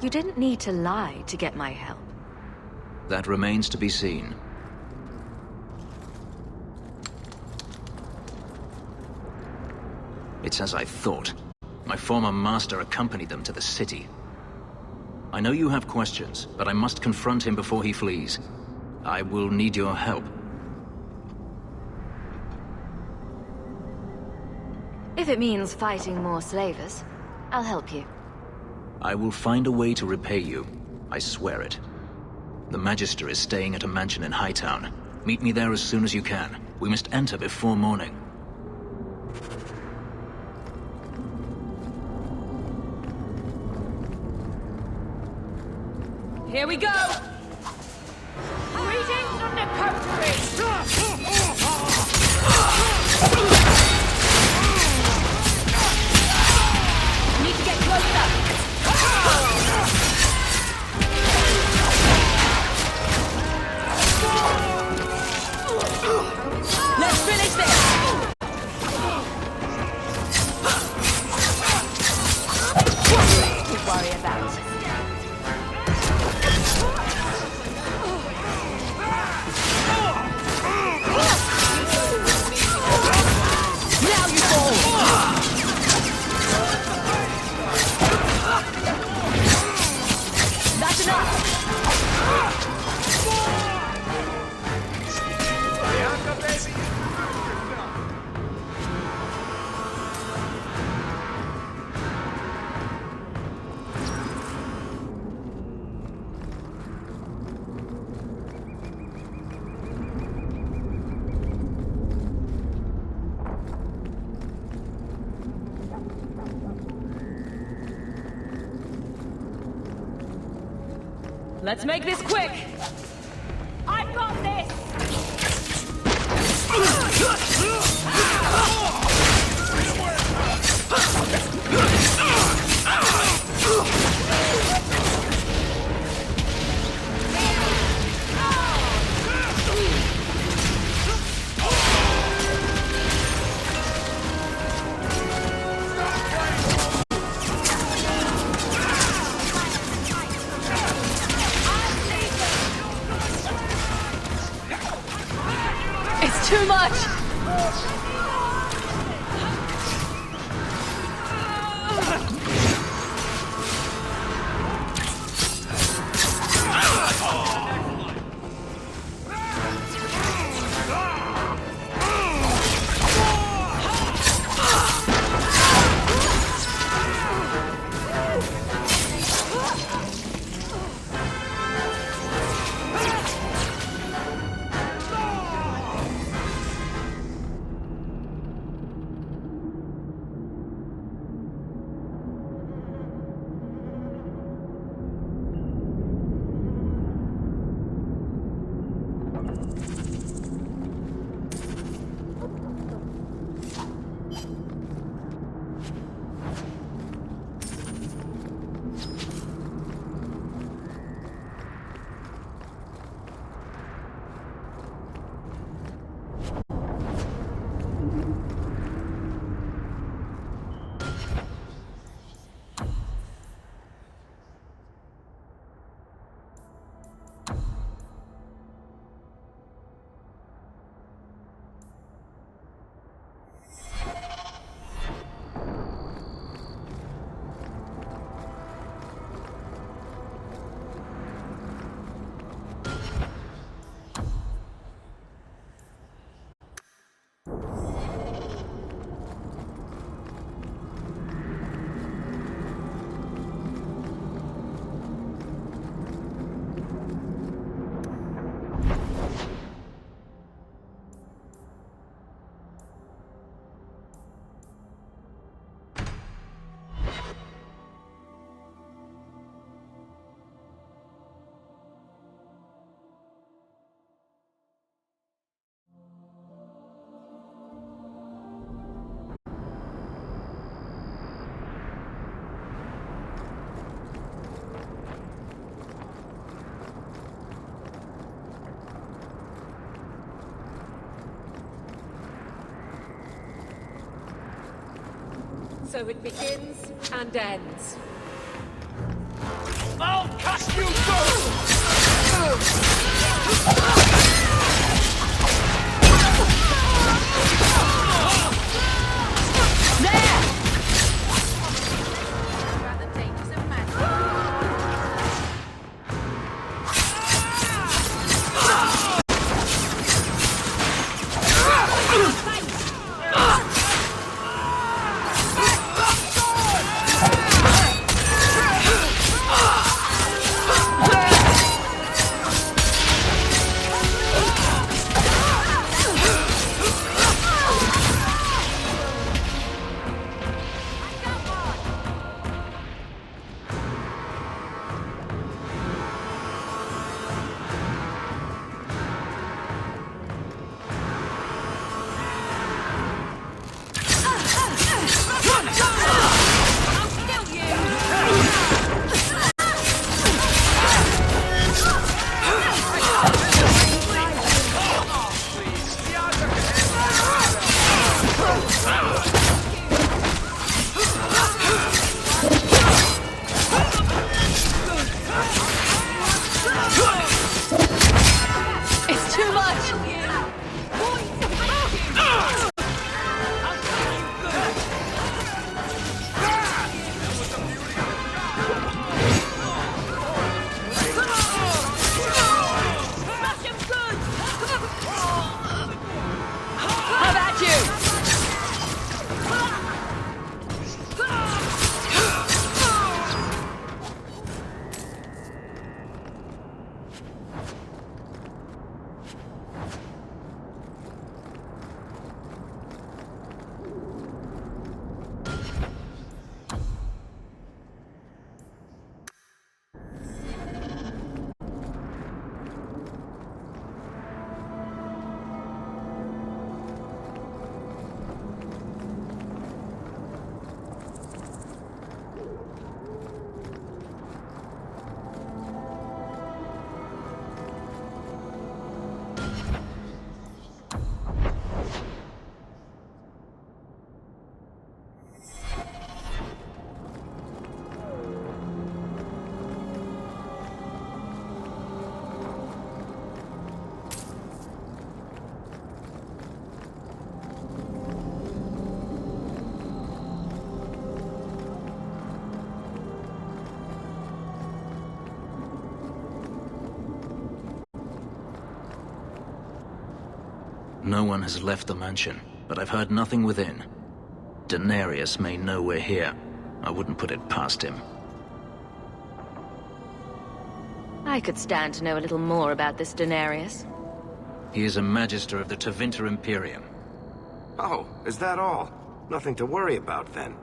You didn't need to lie to get my help. That remains to be seen. It's as I thought. My former master accompanied them to the city. I know you have questions, but I must confront him before he flees. I will need your help. If it means fighting more slavers, I'll help you. I will find a way to repay you. I swear it. The Magister is staying at a mansion in Hightown. Meet me there as soon as you can. We must enter before morning. Here we go! Greetings from the country! Need to get closer! Let's finish this! Don't worry about it. Now you fall! That's enough! Let's make this quick! I've got this! It's too much! So it begins and ends. I'll cast you both! No one has left the mansion, but I've heard nothing within. Daenerys may know we're here. I wouldn't put it past him. I could stand to know a little more about this Daenerys. He is a Magister of the Tevinter Imperium. Oh, is that all? Nothing to worry about, then.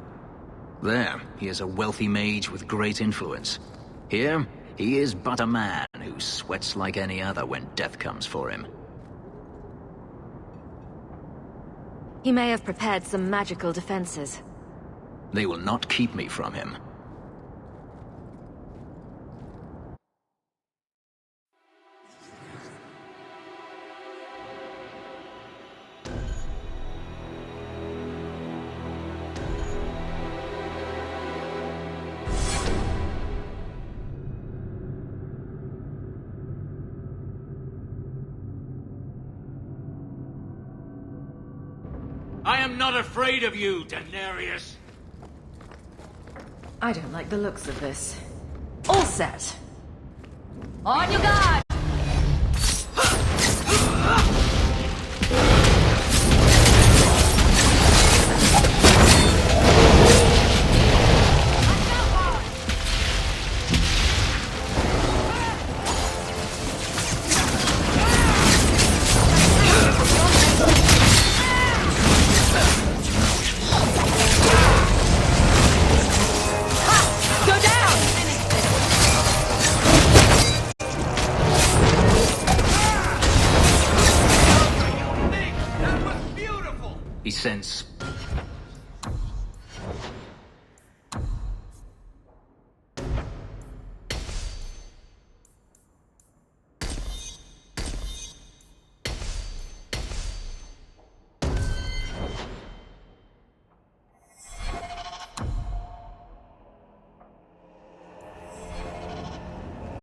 There, he is a wealthy mage with great influence. Here, he is but a man who sweats like any other when death comes for him. He may have prepared some magical defenses. They will not keep me from him. I am not afraid of you, Daenerys. I don't like the looks of this. All set. On your guard! He sends...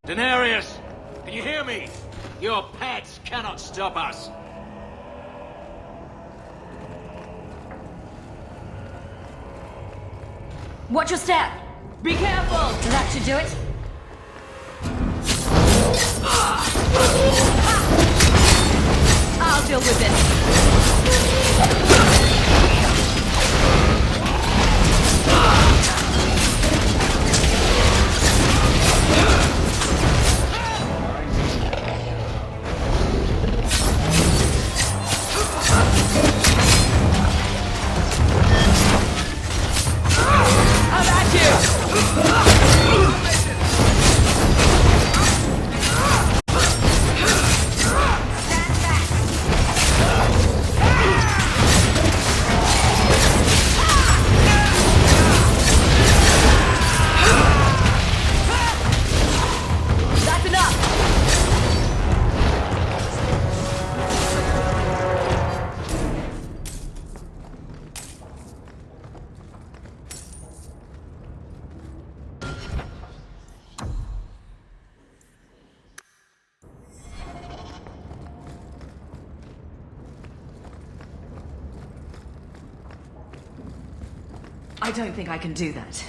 Daenerys! Can you hear me? Your pets cannot stop us! Watch your step! Be careful! That should do it. I'll deal with this. I don't think I can do that.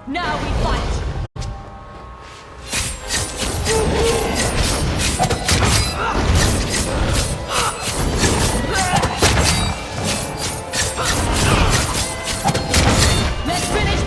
Now we fight! Let's finish!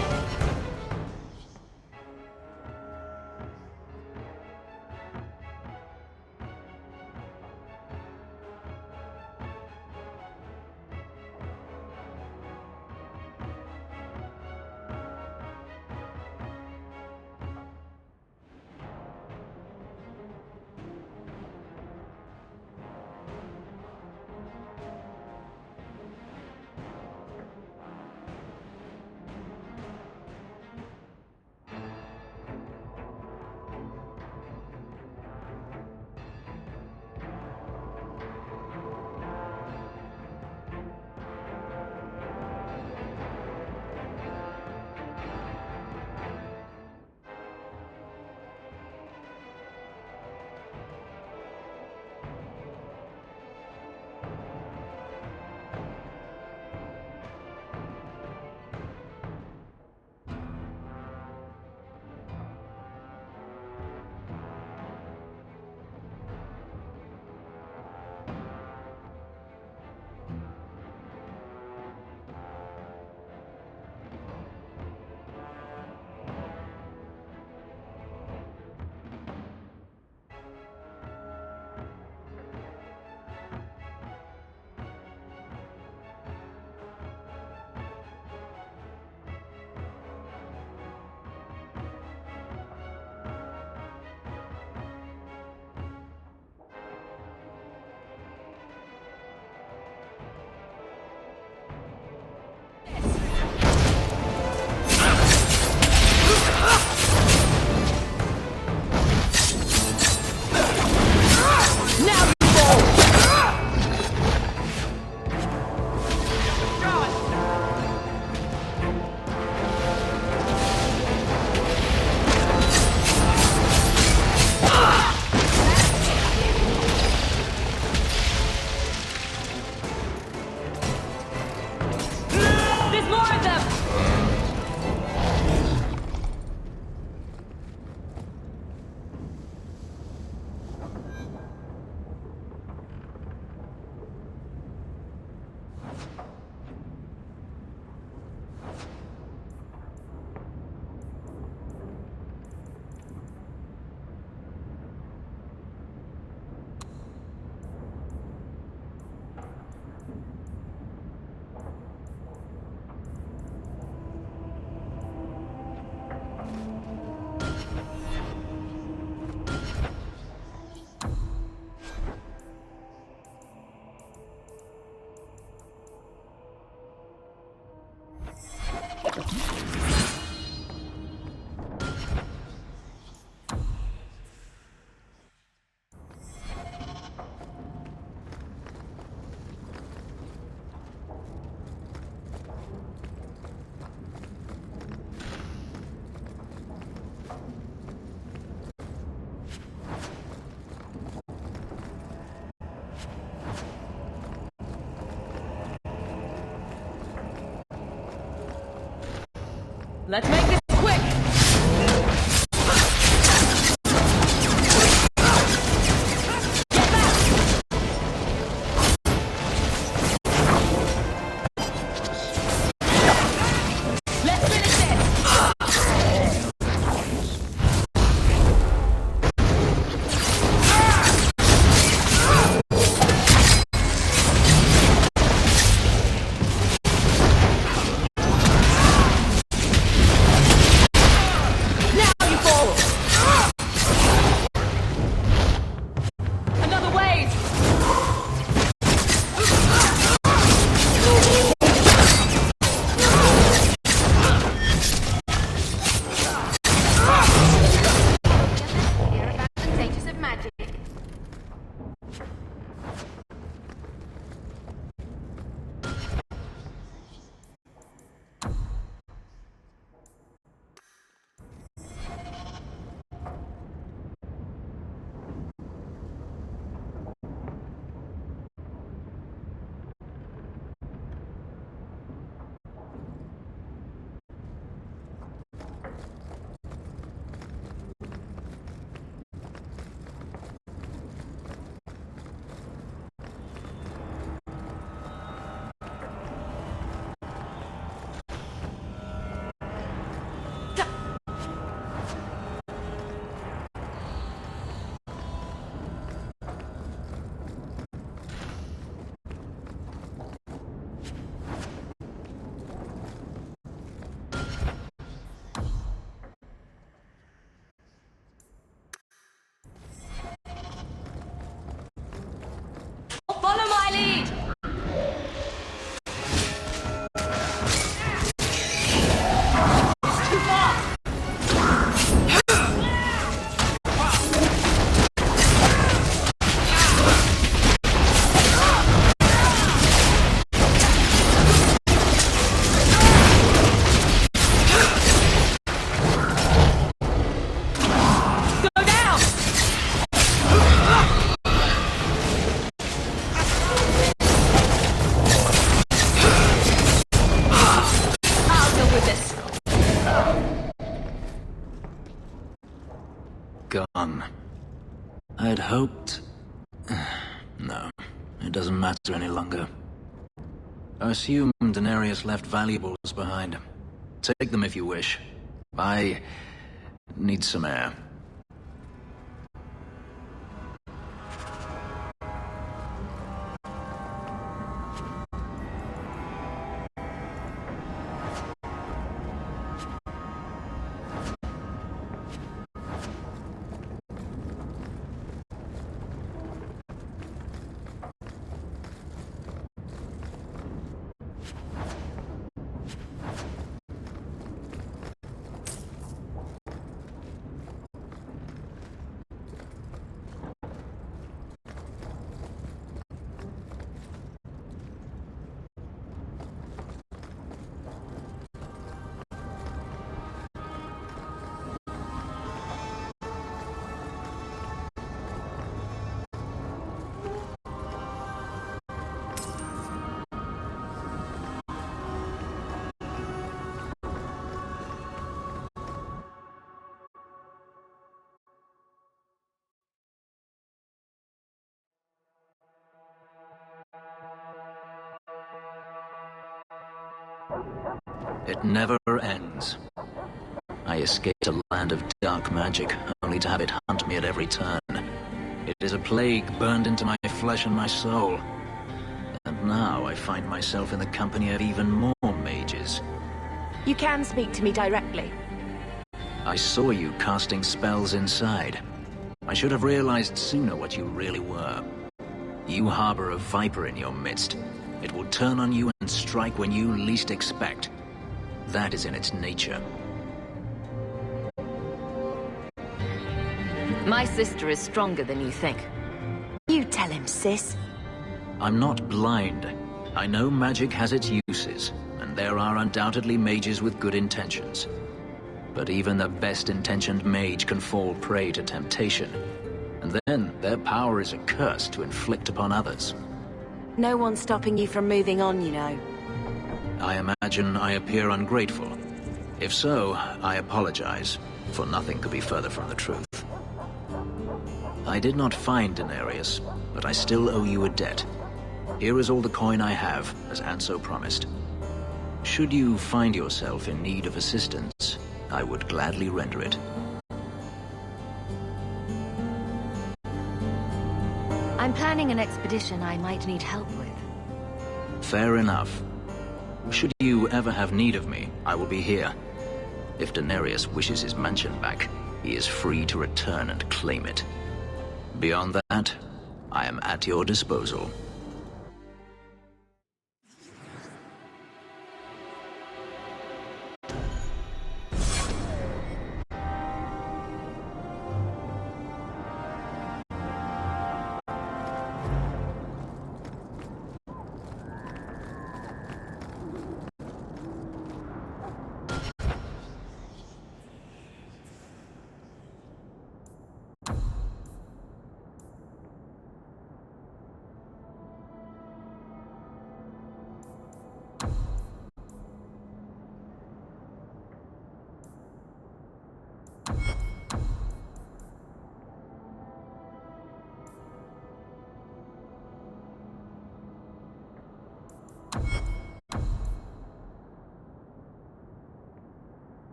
Let's make this quick! Let's finish this! Another wave! Hear about the dangers of magic. Follow my lead! It's too far! Go down! I'll deal with this. Gone. I'd hoped... No, it doesn't matter any longer. I assume Daenerys left valuables behind. Take them if you wish. I need some air. It never ends. I escaped a land of dark magic, only to have it hunt me at every turn. It is a plague burned into my flesh and my soul. And now I find myself in the company of even more mages. You can speak to me directly. I saw you casting spells inside. I should have realized sooner what you really were. You harbor a viper in your midst. It will turn on you and strike when you least expect. That is in its nature. My sister is stronger than you think. You tell him, sis. I'm not blind. I know magic has its uses, and there are undoubtedly mages with good intentions. But even the best-intentioned mage can fall prey to temptation. And then their power is a curse to inflict upon others. No one's stopping you from moving on, you know. I imagine I appear ungrateful. If so, I apologize, for nothing could be further from the truth. I did not find Denarius, but I still owe you a debt. Here is all the coin I have, as Anso promised. Should you find yourself in need of assistance, I would gladly render it. I'm planning an expedition I might need help with. Fair enough. Should you ever have need of me, I will be here. If Denarius wishes his mansion back, he is free to return and claim it. Beyond that, I am at your disposal.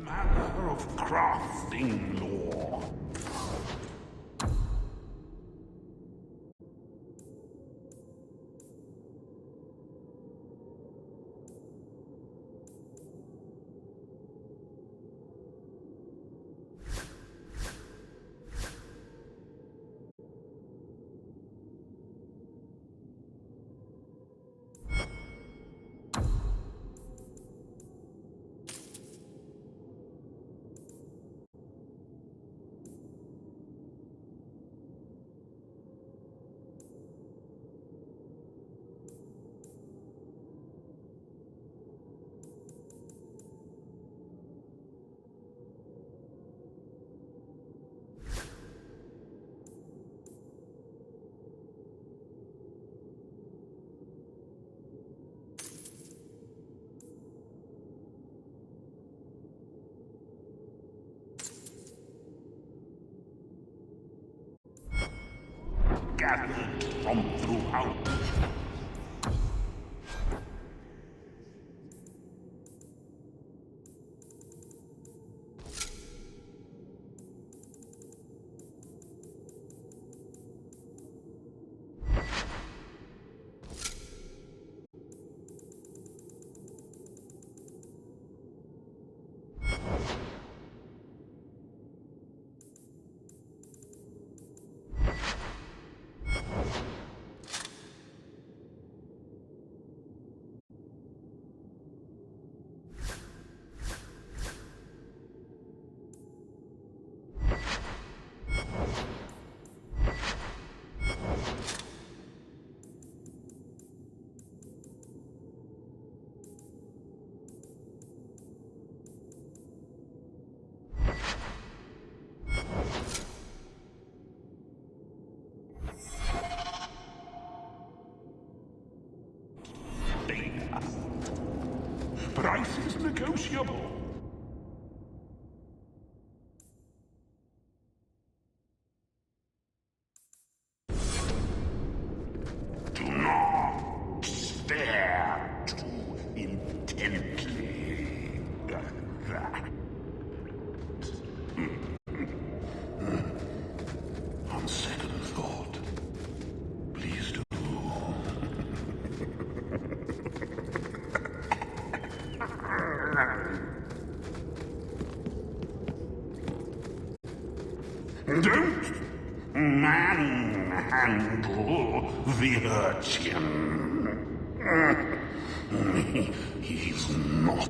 Manner of crafting lore. gathered from throughout. Price is negotiable. Do not stare too intently. On second thought, please do. Don't manhandle the urchin. He's not